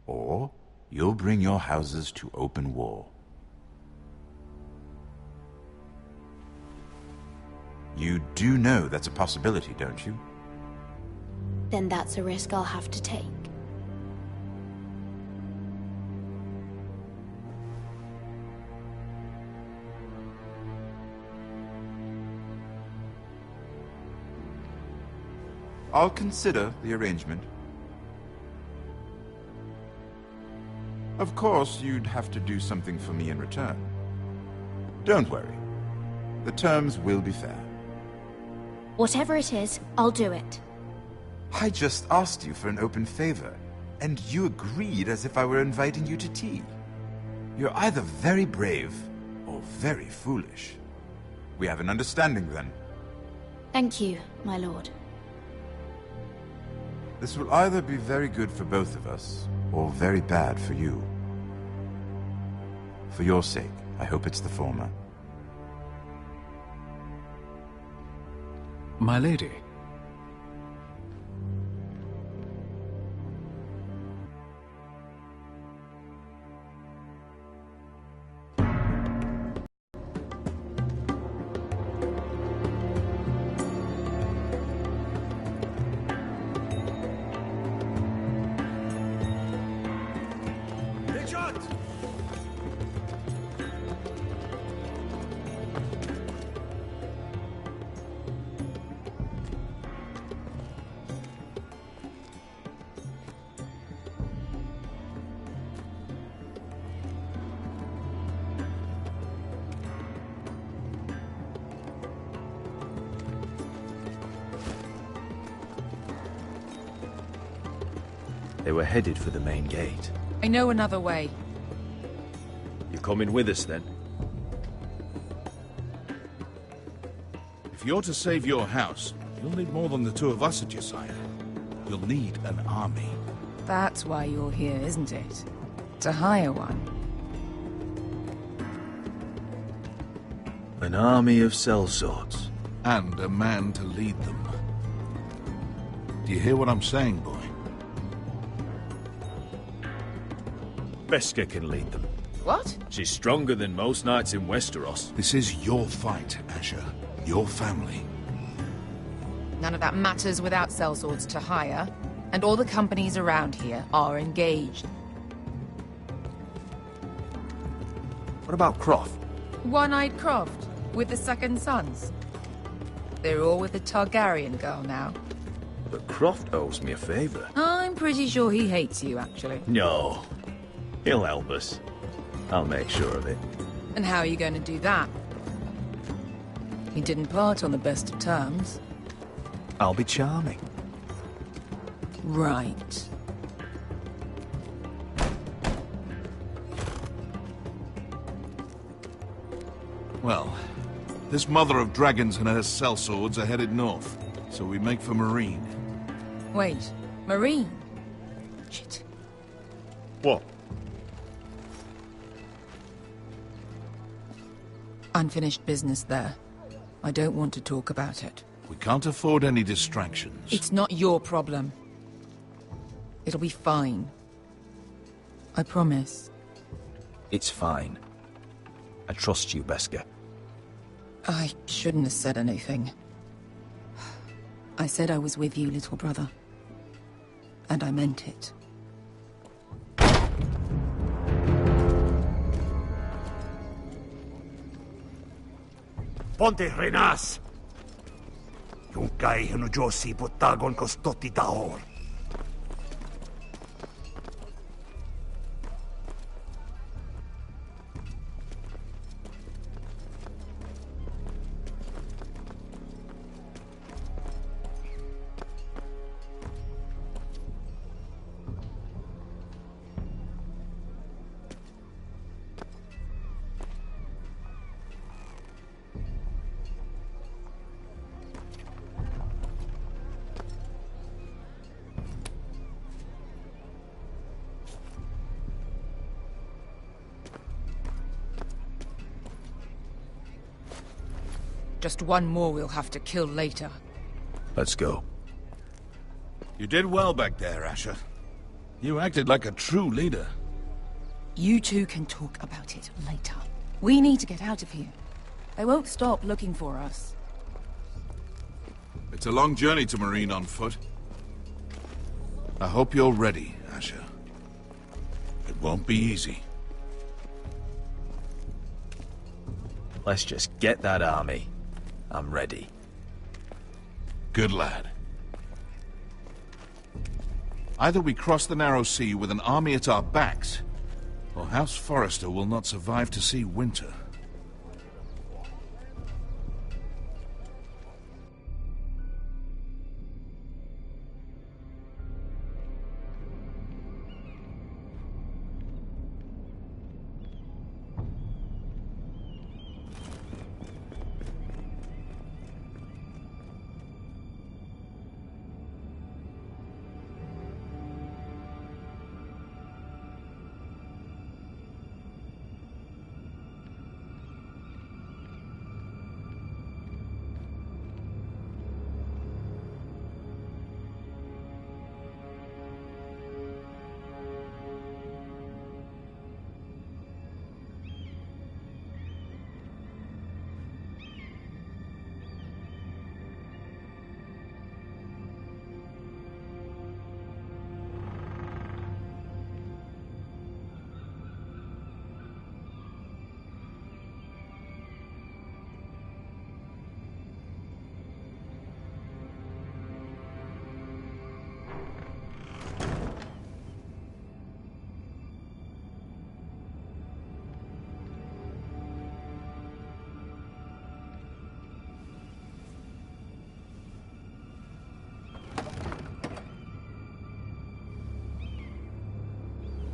Or you'll bring your houses to open war. You do know that's a possibility, don't you? Then that's a risk I'll have to take. I'll consider the arrangement. Of course, you'd have to do something for me in return. Don't worry. The terms will be fair. Whatever it is, I'll do it. I just asked you for an open favor, and you agreed as if I were inviting you to tea. You're either very brave or very foolish. We have an understanding then. Thank you, my lord. This will either be very good for both of us, or very bad for you. For your sake, I hope it's the former. My lady. Richard! They were headed for the main gate. I know another way. You coming with us, then? If you're to save your house, you'll need more than the two of us at your side. You'll need an army. That's why you're here, isn't it? To hire one. An army of sellswords. And a man to lead them. Do you hear what I'm saying, boy? Beskha can lead them. What? She's stronger than most knights in Westeros. This is your fight, Asher. Your family. None of that matters without sellswords to hire, and all the companies around here are engaged. What about Croft? One-Eyed Croft, with the Second Sons. They're all with the Targaryen girl now. But Croft owes me a favor. I'm pretty sure he hates you, actually. No. He'll help us. I'll make sure of it. And how are you going to do that? He didn't part on the best of terms. I'll be charming. Right. Well, this mother of dragons and her sellswords are headed north, so we make for Marine. Wait, Marine? Shit. What? Unfinished business there. I don't want to talk about it. We can't afford any distractions. It's not your problem. It'll be fine. I promise. It's fine. I trust you, Beskha. I shouldn't have said anything. I said I was with you, little brother. And I meant it. Ponte Renas! Yung kay Josi Putagon Kostoti Tahor. Just one more we'll have to kill later. Let's go. You did well back there, Asher. You acted like a true leader. You two can talk about it later. We need to get out of here. They won't stop looking for us. It's a long journey to Marine on foot. I hope you're ready, Asher. It won't be easy. Let's just get that army. I'm ready. Good lad. Either we cross the narrow sea with an army at our backs, or House Forrester will not survive to see winter.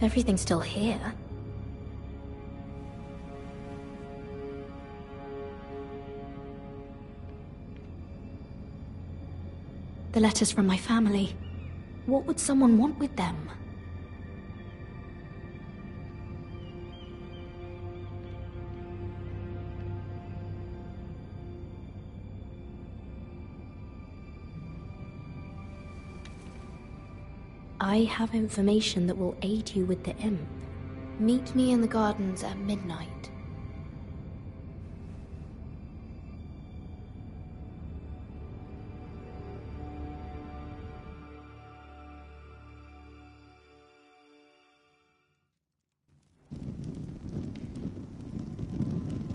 Everything's still here. The letters from my family. What would someone want with them? I have information that will aid you with the imp. Meet me in the gardens at midnight.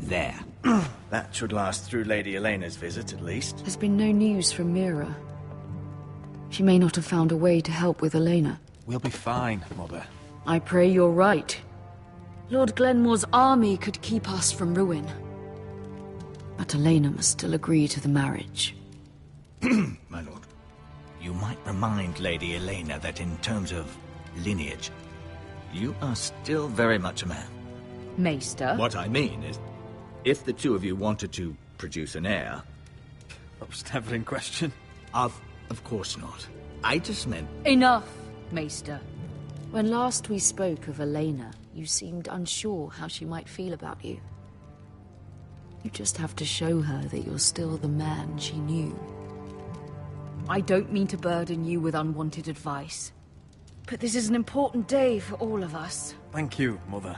There. That should last through Lady Elena's visit, at least. There's been no news from Mira. She may not have found a way to help with Elena. We'll be fine, Mother. I pray you're right. Lord Glenmore's army could keep us from ruin. But Elena must still agree to the marriage. My lord, you might remind Lady Elena that in terms of lineage, you are still very much a man. Maester? What I mean is, if the two of you wanted to produce an heir... That was never in question. Of course not. I just meant... Enough, Maester. When last we spoke of Elena, you seemed unsure how she might feel about you. You just have to show her that you're still the man she knew. I don't mean to burden you with unwanted advice, but this is an important day for all of us. Thank you, Mother.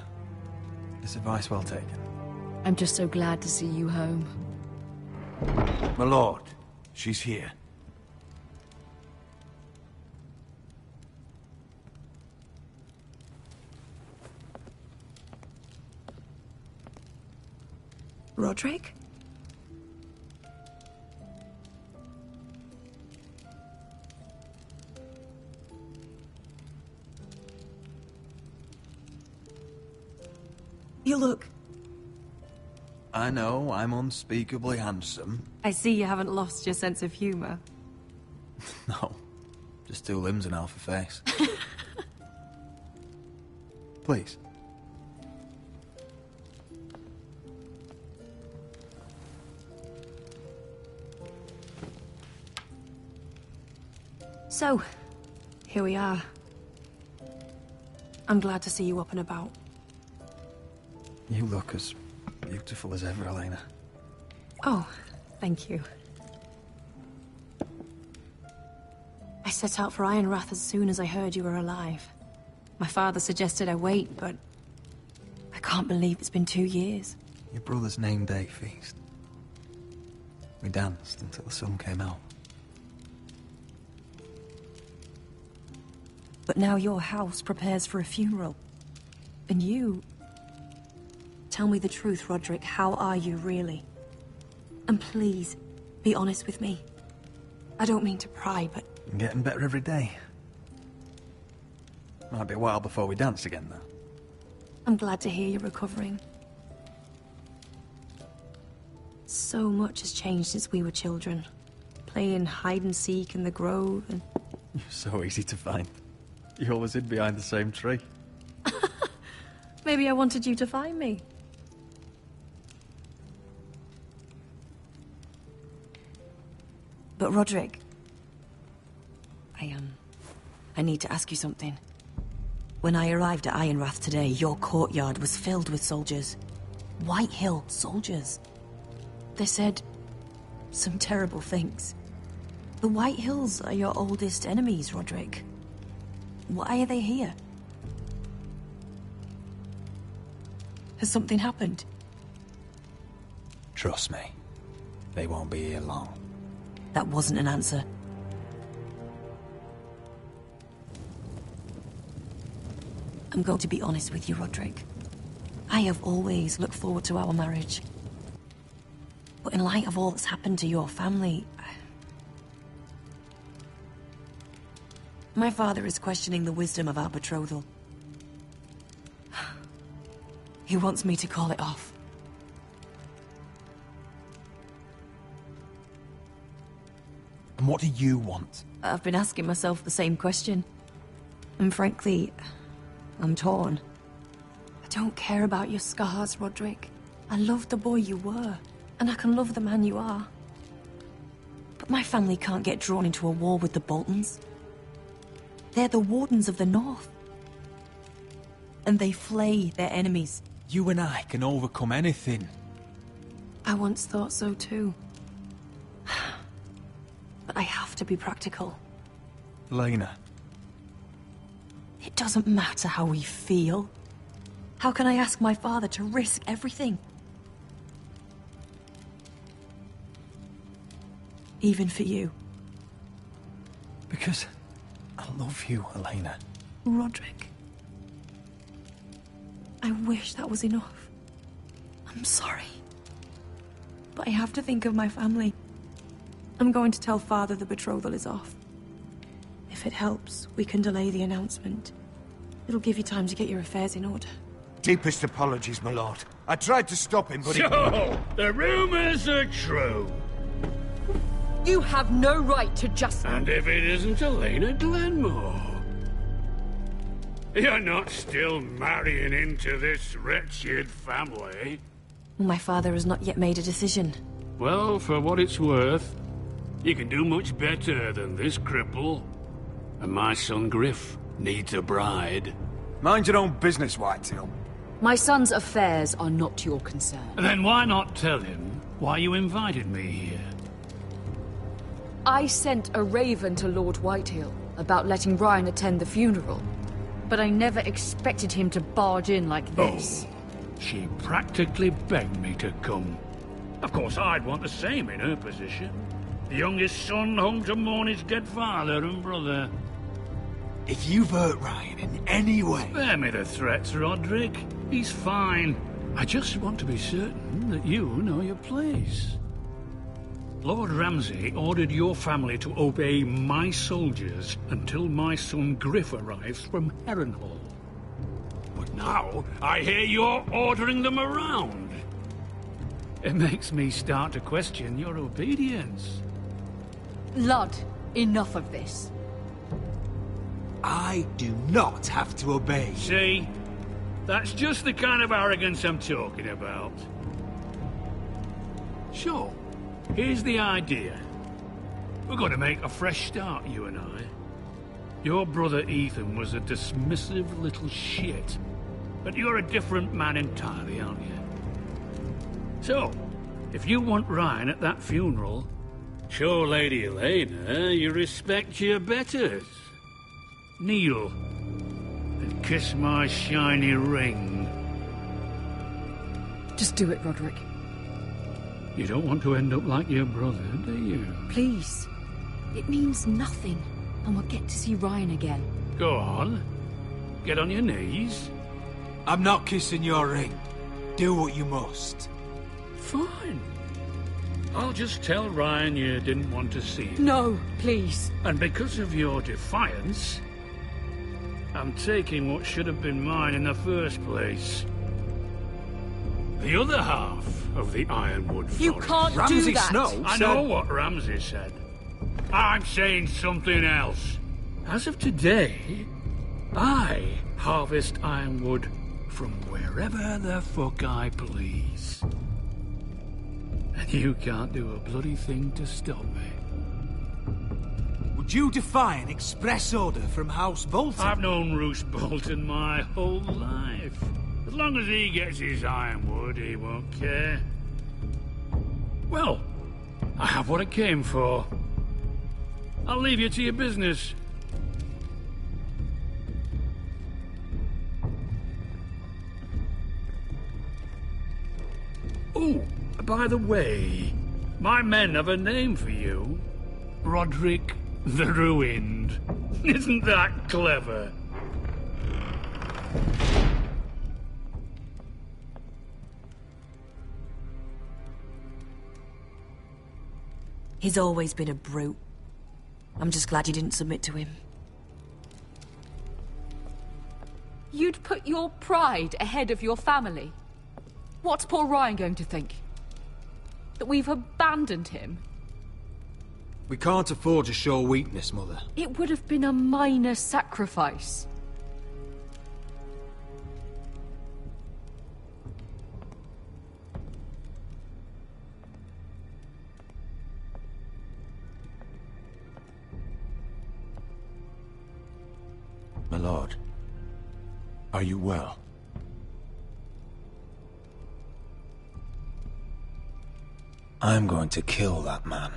This advice well taken. I'm just so glad to see you home. My lord, she's here. Roderick? You look... I know, I'm unspeakably handsome. I see you haven't lost your sense of humor. No, just two limbs and half a face. Please. So, here we are. I'm glad to see you up and about. You look as beautiful as ever, Elena. Oh, Thank you. I set out for Ironrath as soon as I heard you were alive. My father suggested I wait, but I can't believe it's been 2 years. Your brother's name day feast. We danced until the sun came out. But now your house prepares for a funeral. And you... Tell me the truth, Roderick. How are you, really? And please, be honest with me. I don't mean to pry, but... I'm getting better every day. Might be a while before we dance again, though. I'm glad to hear you're recovering. So much has changed since we were children. Playing hide-and-seek in the grove and... You're so easy to find. You always hid behind the same tree. Maybe I wanted you to find me. But Roderick... I need to ask you something. When I arrived at Ironrath today, your courtyard was filled with soldiers. Whitehill soldiers. They said some terrible things. The Whitehills are your oldest enemies, Roderick. Why are they here? Has something happened? Trust me. They won't be here long. That wasn't an answer. I'm going to be honest with you, Roderick. I have always looked forward to our marriage. But in light of all that's happened to your family... My father is questioning the wisdom of our betrothal. He wants me to call it off. And what do you want? I've been asking myself the same question. And frankly, I'm torn. I don't care about your scars, Roderick. I love the boy you were, and I can love the man you are. But my family can't get drawn into a war with the Boltons. They're the Wardens of the North. And they flay their enemies. You and I can overcome anything. I once thought so too. But I have to be practical. Lena. It doesn't matter how we feel. How can I ask my father to risk everything? Even for you. Because I love you, Elena. Roderick. I wish that was enough. I'm sorry. But I have to think of my family. I'm going to tell Father the betrothal is off. If it helps, we can delay the announcement. It'll give you time to get your affairs in order. Deepest apologies, my lord. I tried to stop him, but So, the rumors are true. You have no right to just... And if it isn't Elena Glenmore? You're not still marrying into this wretched family? My father has not yet made a decision. Well, for what it's worth, you can do much better than this cripple. And my son Griff needs a bride. Mind your own business, Whitehill. My son's affairs are not your concern. Then why not tell him why you invited me here? I sent a raven to Lord Whitehill about letting Ryan attend the funeral. But I never expected him to barge in like this. Oh, she practically begged me to come. Of course, I'd want the same in her position. The youngest son home to mourn his dead father and brother. If you've hurt Ryan in any way... Spare me the threats, Roderick. He's fine. I just want to be certain that you know your place. Lord Ramsay ordered your family to obey my soldiers until my son Griff arrives from Harrenhal. But now, I hear you're ordering them around. It makes me start to question your obedience. Lud, enough of this. I do not have to obey. See? That's just the kind of arrogance I'm talking about. Sure. Here's the idea. We're going to make a fresh start, you and I. Your brother Ethan was a dismissive little shit. But you're a different man entirely, aren't you? So, If you want Ryan at that funeral, show Lady Elena you respect your betters. Kneel and kiss my shiny ring. Just do it, Roderick. You don't want to end up like your brother, do you? Please. It means nothing, and we'll get to see Ryan again. Go on. Get on your knees. I'm not kissing your ring. Do what you must. Fine. I'll just tell Ryan you didn't want to see him. No, please. And because of your defiance, I'm taking what should have been mine in the first place. The other half of the Ironwood Forest. You can't do that! Snow I know what Ramsay said. I'm saying something else. As of today, I harvest Ironwood from wherever the fuck I please. And you can't do a bloody thing to stop me. Would you defy an express order from House Bolton? I've known Roose Bolton my whole life. As long as he gets his Ironwood, he won't care. Well, I have what I came for. I'll leave you to your business. Oh, by the way, my men have a name for you. Roderick the Ruined. Isn't that clever? He's always been a brute. I'm just glad you didn't submit to him. You'd put your pride ahead of your family? What's poor Ryan going to think? That we've abandoned him? We can't afford to show weakness, Mother. It would have been a minor sacrifice. My lord, are you well? I'm going to kill that man.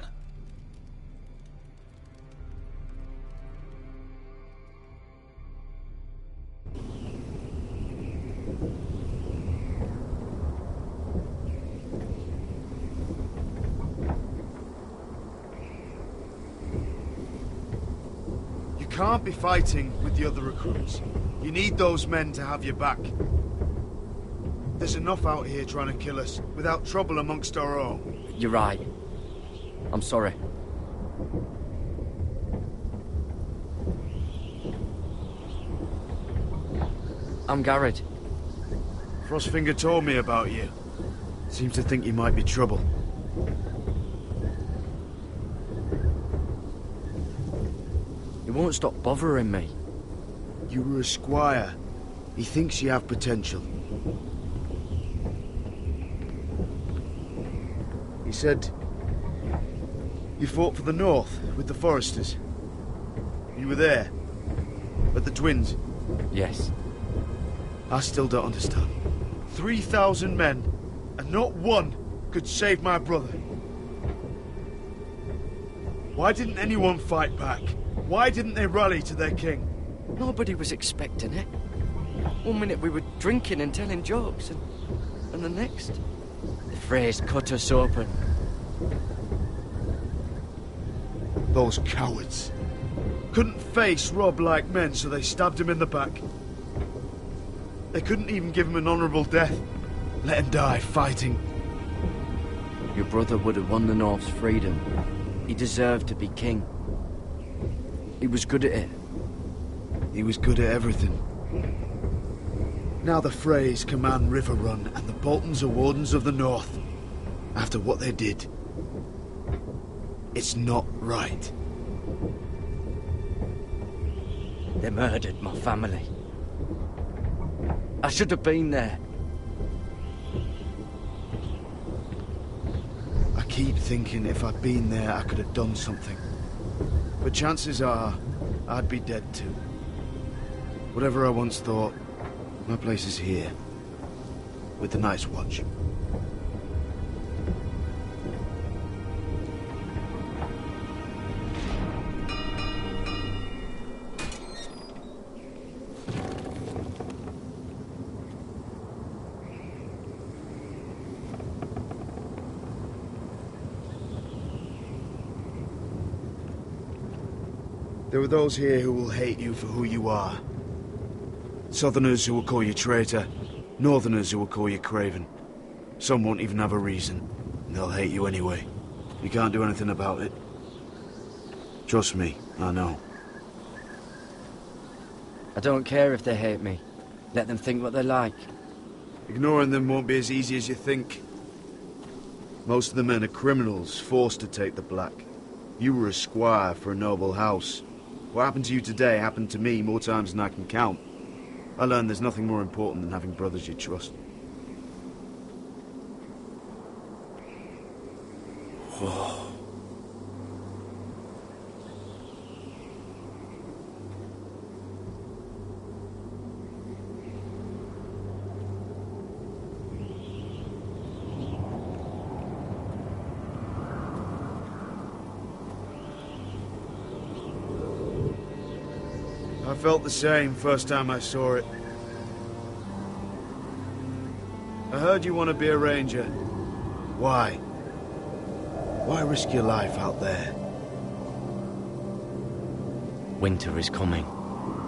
You can't be fighting with the other recruits. You need those men to have your back. There's enough out here trying to kill us, without trouble amongst our own. You're right. I'm sorry. I'm Garrett. Frostfinger told me about you. Seems to think you might be trouble. He won't stop bothering me. You were a squire. He thinks you have potential. He said you fought for the North with the Foresters. You were there, at the Twins. Yes. I still don't understand. 3,000 men, and not one could save my brother. Why didn't anyone fight back? Why didn't they rally to their king? Nobody was expecting it. One minute we were drinking and telling jokes, and the next, the Freys cut us open. Those cowards. Couldn't face Robb like men, so they stabbed him in the back. They couldn't even give him an honourable death. Let him die fighting. Your brother would have won the North's freedom. He deserved to be king. He was good at it. He was good at everything. Now the Freys command Riverrun, and the Boltons are Wardens of the North. After what they did. It's not right. They murdered my family. I should have been there. I keep thinking if I'd been there, I could have done something. But chances are, I'd be dead too. Whatever I once thought, my place is here. With the Night's Watch. There are those here who will hate you for who you are. Southerners who will call you traitor. Northerners who will call you craven. Some won't even have a reason. And they'll hate you anyway. You can't do anything about it. Trust me, I know. I don't care if they hate me. Let them think what they like. Ignoring them won't be as easy as you think. Most of the men are criminals, forced to take the black. You were a squire for a noble house. What happened to you today happened to me more times than I can count. I learned there's nothing more important than having brothers you trust. I felt the same first time I saw it. I heard you want to be a ranger. Why? Why risk your life out there? Winter is coming.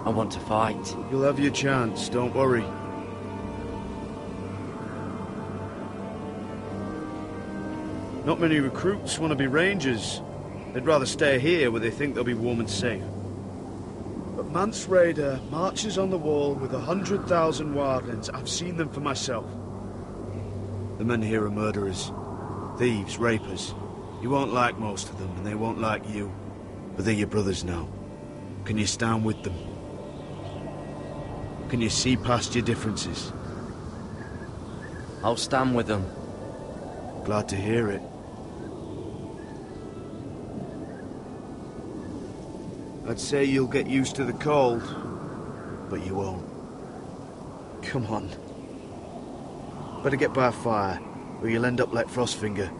I want to fight. You'll have your chance, don't worry. Not many recruits want to be rangers. They'd rather stay here where they think they'll be warm and safe. But Mance Rayder marches on the wall with 100,000 wildlings. I've seen them for myself. The men here are murderers. Thieves, rapers. You won't like most of them, and they won't like you. But they're your brothers now. Can you stand with them? Can you see past your differences? I'll stand with them. Glad to hear it. I'd say you'll get used to the cold, but you won't. Come on. Better get by a fire, or you'll end up like Frostfinger.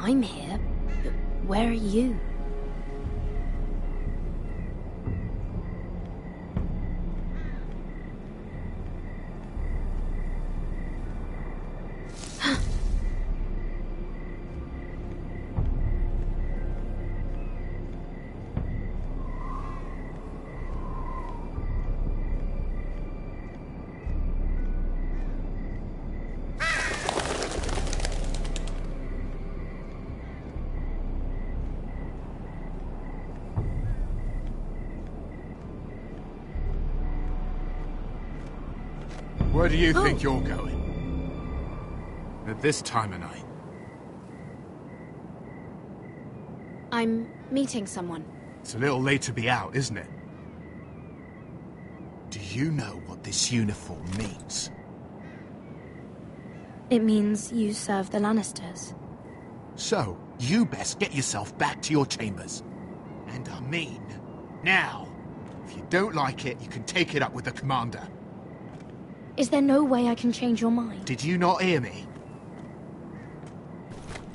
I'm here, but where are you? Where do you think you're going? At this time of night? I'm meeting someone. It's a little late to be out, isn't it? Do you know what this uniform means? It means you serve the Lannisters. So, you best get yourself back to your chambers. And I mean, now. If you don't like it, you can take it up with the commander. Is there no way I can change your mind? Did you not hear me?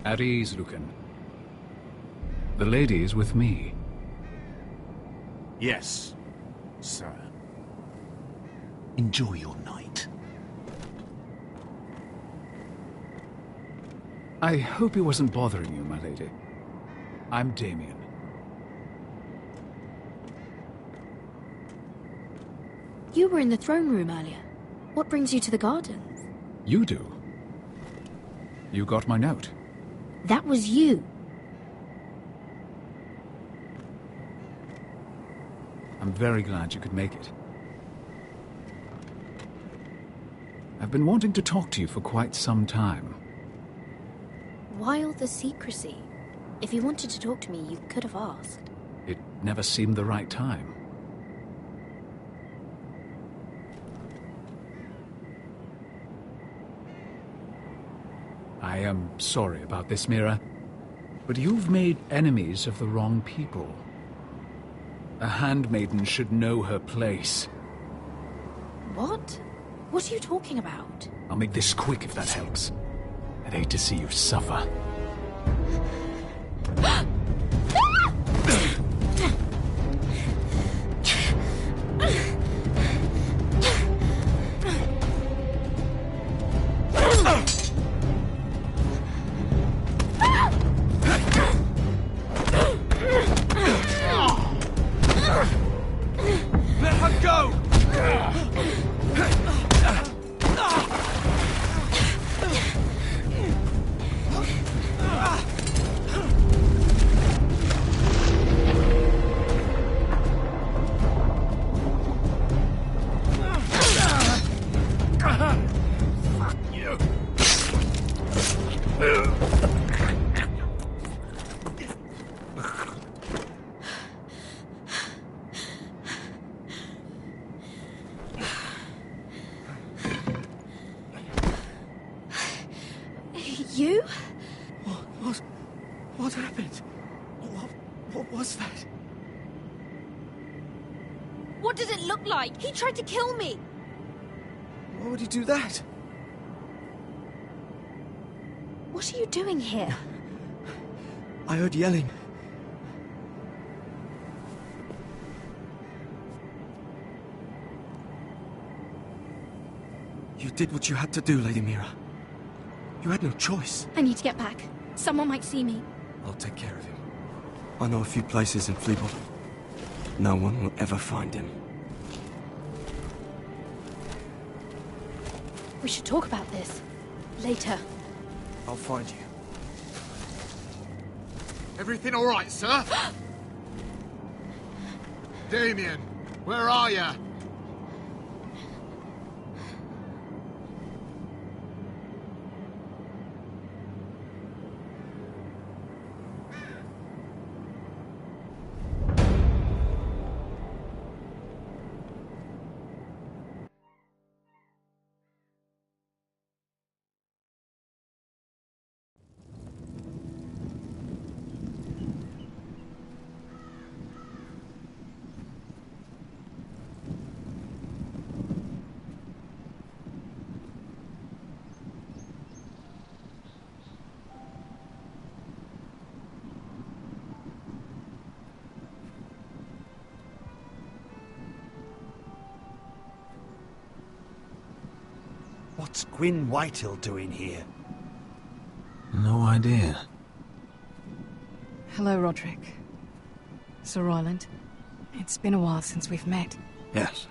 At ease, Lucan. The lady is with me. Yes, sir. Enjoy your night. I hope he wasn't bothering you, my lady. I'm Damien. You were in the throne room earlier. What brings you to the gardens? You do. You got my note. That was you. I'm very glad you could make it. I've been wanting to talk to you for quite some time. Why all the secrecy? If you wanted to talk to me, you could have asked. It never seemed the right time. I am sorry about this, Mira. But you've made enemies of the wrong people. A handmaiden should know her place. What? What are you talking about? I'll make this quick if that helps. I'd hate to see you suffer. Let her go! Fuck you! You? What happened? What was that? What did it look like? He tried to kill me! Why would he do that? What are you doing here? I heard yelling. You did what you had to do, Lady Mira. You had no choice. I need to get back. Someone might see me. I'll take care of him. I know a few places in Fleabot. No one will ever find him. We should talk about this. Later. I'll find you. Everything all right, sir? Damien, where are you? What's Gwyn Whitehill doing here? No idea. Hello, Roderick. Sir Royland. It's been a while since we've met. Yes.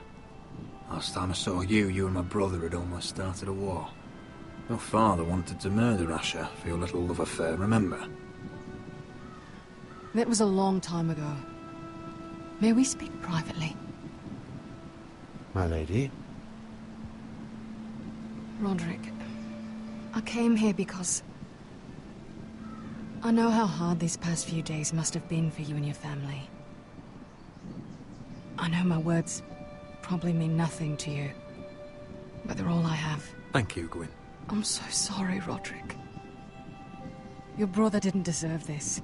Last time I saw you and my brother had almost started a war. Your father wanted to murder Asher for your little love affair, remember? That was a long time ago. May we speak privately? My lady? Roderick, I came here because I know how hard these past few days must have been for you and your family. I know my words probably mean nothing to you, but they're all I have. Thank you, Gwyn. I'm so sorry, Roderick. Your brother didn't deserve this.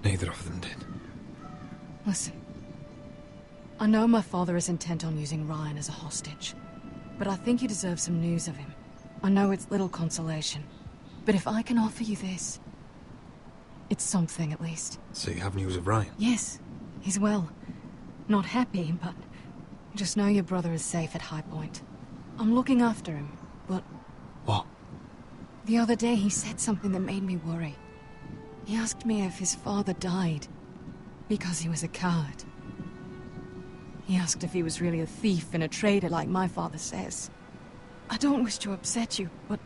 Neither of them did. Listen, I know my father is intent on using Ryan as a hostage, but I think you deserve some news of him. I know it's little consolation, but if I can offer you this, it's something at least. So you have news of Ryan? Yes, he's well. Not happy, but just know your brother is safe at High Point. I'm looking after him, but... What? The other day he said something that made me worry. He asked me if his father died because he was a coward. He asked if he was really a thief and a traitor like my father says. I don't wish to upset you, but...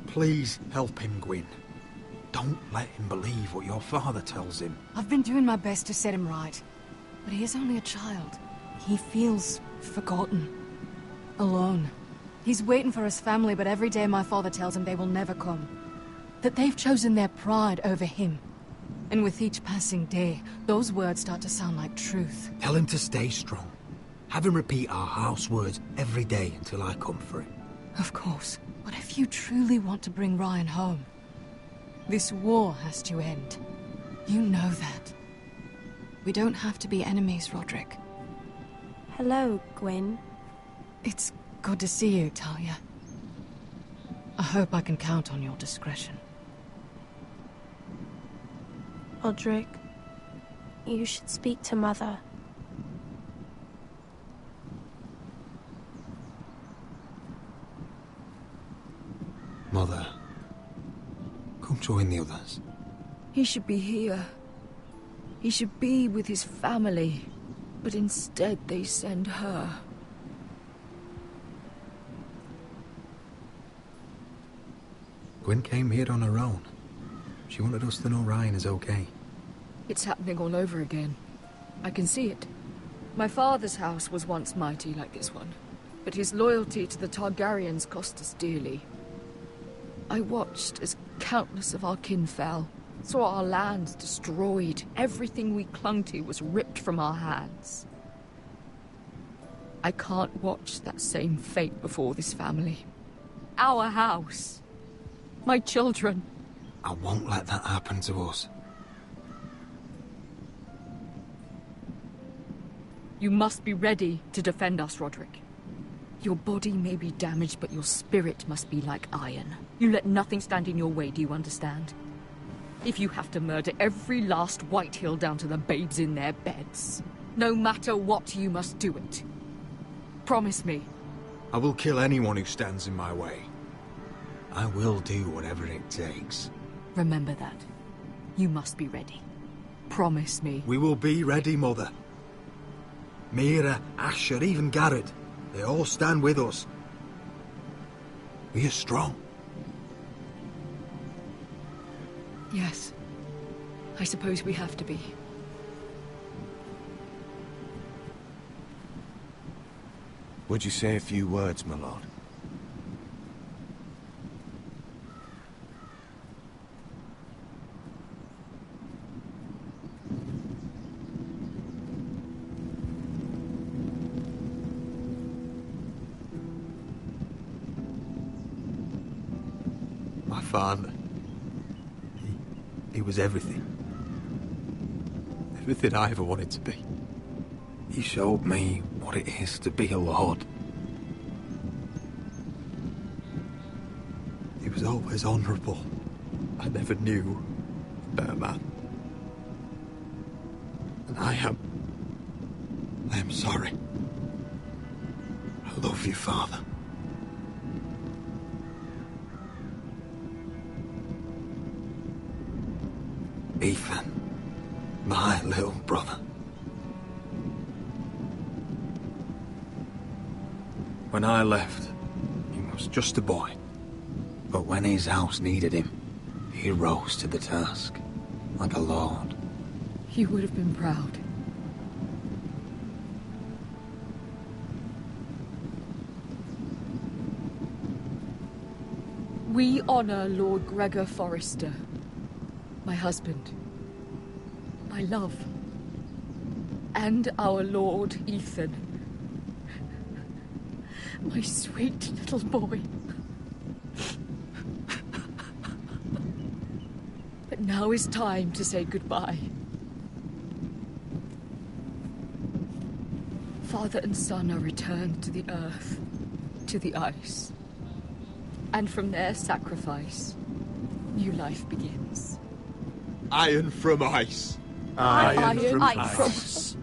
Please help him, Gwyn. Don't let him believe what your father tells him. I've been doing my best to set him right, but he is only a child. He feels forgotten, alone. He's waiting for his family, but every day my father tells him they will never come. That they've chosen their pride over him. And with each passing day, those words start to sound like truth. Tell him to stay strong. Have him repeat our house words every day until I come for him. Of course. But if you truly want to bring Ryan home, This war has to end. You know that. We don't have to be enemies, Roderick. Hello, Gwyn. It's good to see you, Talia. I hope I can count on your discretion. Roderick, you should speak to Mother. Mother, come join the others. He should be here. He should be with his family. But instead they send her. Gwyn came here on her own. She wanted us to know Ryan is okay. It's happening all over again. I can see it. My father's house was once mighty like this one, but his loyalty to the Targaryens cost us dearly. I watched as countless of our kin fell, saw our lands destroyed, everything we clung to was ripped from our hands. I can't watch that same fate before this family. Our house. My children. I won't let that happen to us. You must be ready to defend us, Roderick. Your body may be damaged, but your spirit must be like iron. You let nothing stand in your way, do you understand? If you have to murder every last Whitehill down to the babes in their beds, no matter what, you must do it. Promise me. I will kill anyone who stands in my way. I will do whatever it takes. Remember that. You must be ready. Promise me. We will be ready, Mother. Mira, Asher, even Garrett. They all stand with us. We are strong. Yes. I suppose we have to be. Would you say a few words, my lord? My father. He was everything. Everything I ever wanted to be. He showed me what it is to be a lord. He was always honourable. I never knew a better man. And I am sorry. I love you, Father. Ethan, my little brother. When I left, he was just a boy. But when his house needed him, he rose to the task, like a lord. You would have been proud. We honor Lord Gregor Forrester, my husband, my love, and our Lord Ethan, my sweet little boy. But now is time to say goodbye. Father and son are returned to the earth, to the ice. And from their sacrifice, new life begins. Iron from ice. Iron from ice.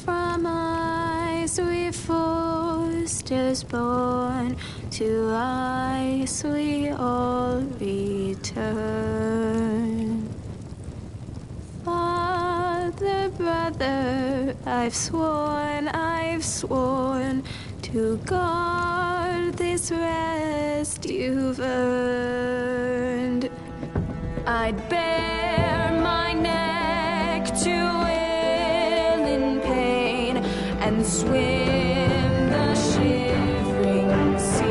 From ice we fought. foresters born, to ice we all return. Father, brother, I've sworn to guard this rest you've earned. I'd bare my neck to wail in pain and swim the shivering sea.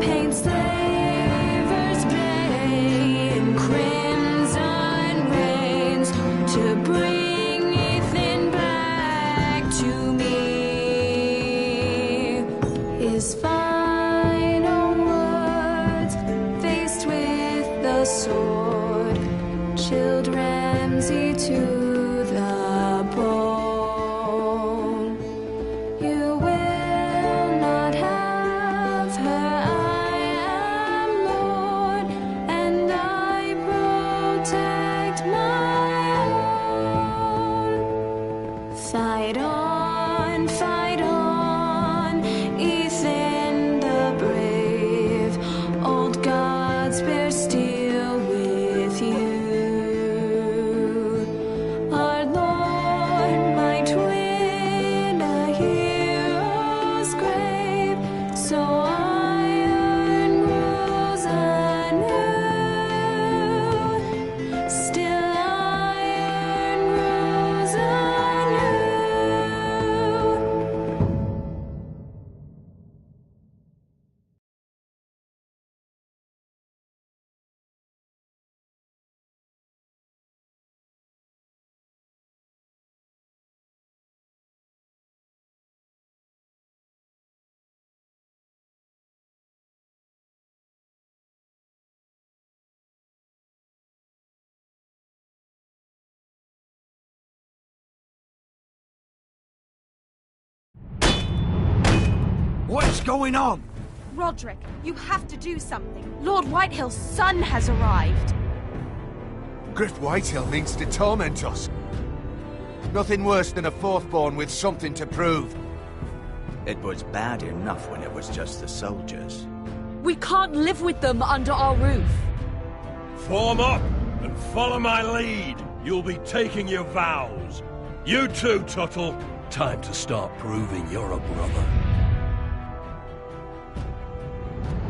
Paint slavers gray in crimson rains to bring Ethan back to me. His final words, faced with the sword, chilled Ramsay to the bone. You will not have her, I am Lord, and I protect my own. Fight on, Ethan the brave. Old gods bear steel with you. Our Lord might win a hero's grave, so iron rules anew. Still iron rules anew. What's going on? Roderick, you have to do something. Lord Whitehill's son has arrived. Griff Whitehill means to torment us. Nothing worse than a fourthborn with something to prove. It was bad enough when it was just the soldiers. We can't live with them under our roof. Form up and follow my lead. You'll be taking your vows. You too, Tuttle. Time to start proving you're a brother.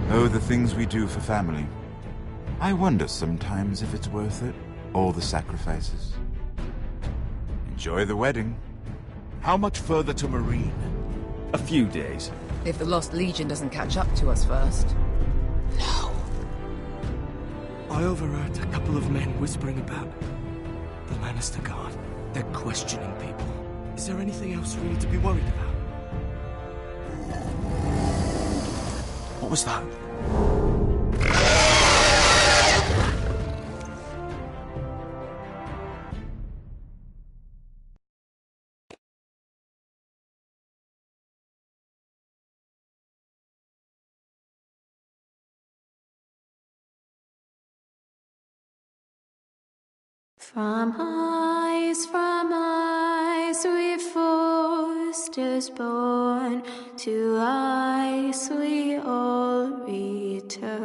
Oh, the things we do for family. I wonder sometimes if it's worth it, all the sacrifices. Enjoy the wedding. How much further to Marine? A few days. If the Lost Legion doesn't catch up to us first. I overheard a couple of men whispering about the Lannister Guard. They're questioning people. Is there anything else we need to be worried about? What was that? From ice we foresters born, to ice we all return.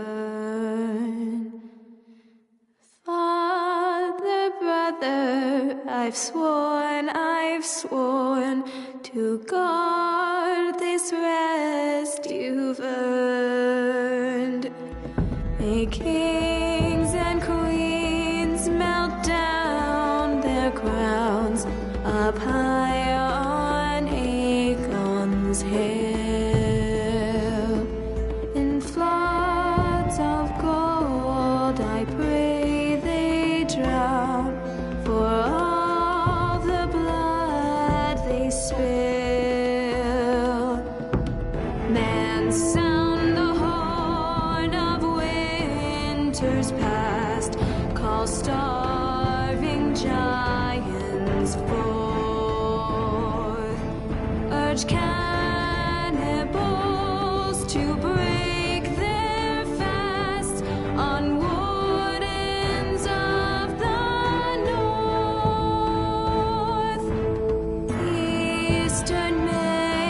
Father, brother, I've sworn to guard this rest you've earned. May kings and queens melt down their crowns up high on Aegon's hill. In floods of gold I pray they drown, for all the blood they spill. Man, sound the horn of winter's past, call starving giants forth, urge cannibals to break their fast on wardens of the north. Eastern men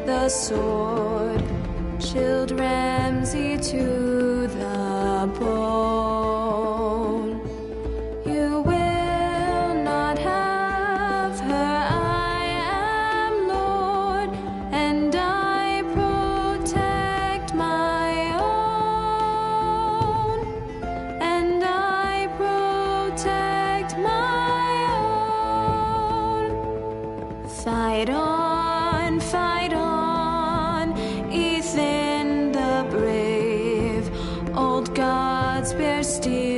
the sword, chilled Ramsay to the bone. You will not have her, I am Lord, and I protect my own, and I protect my own. Fight on, Ethan the brave, old gods bear steel.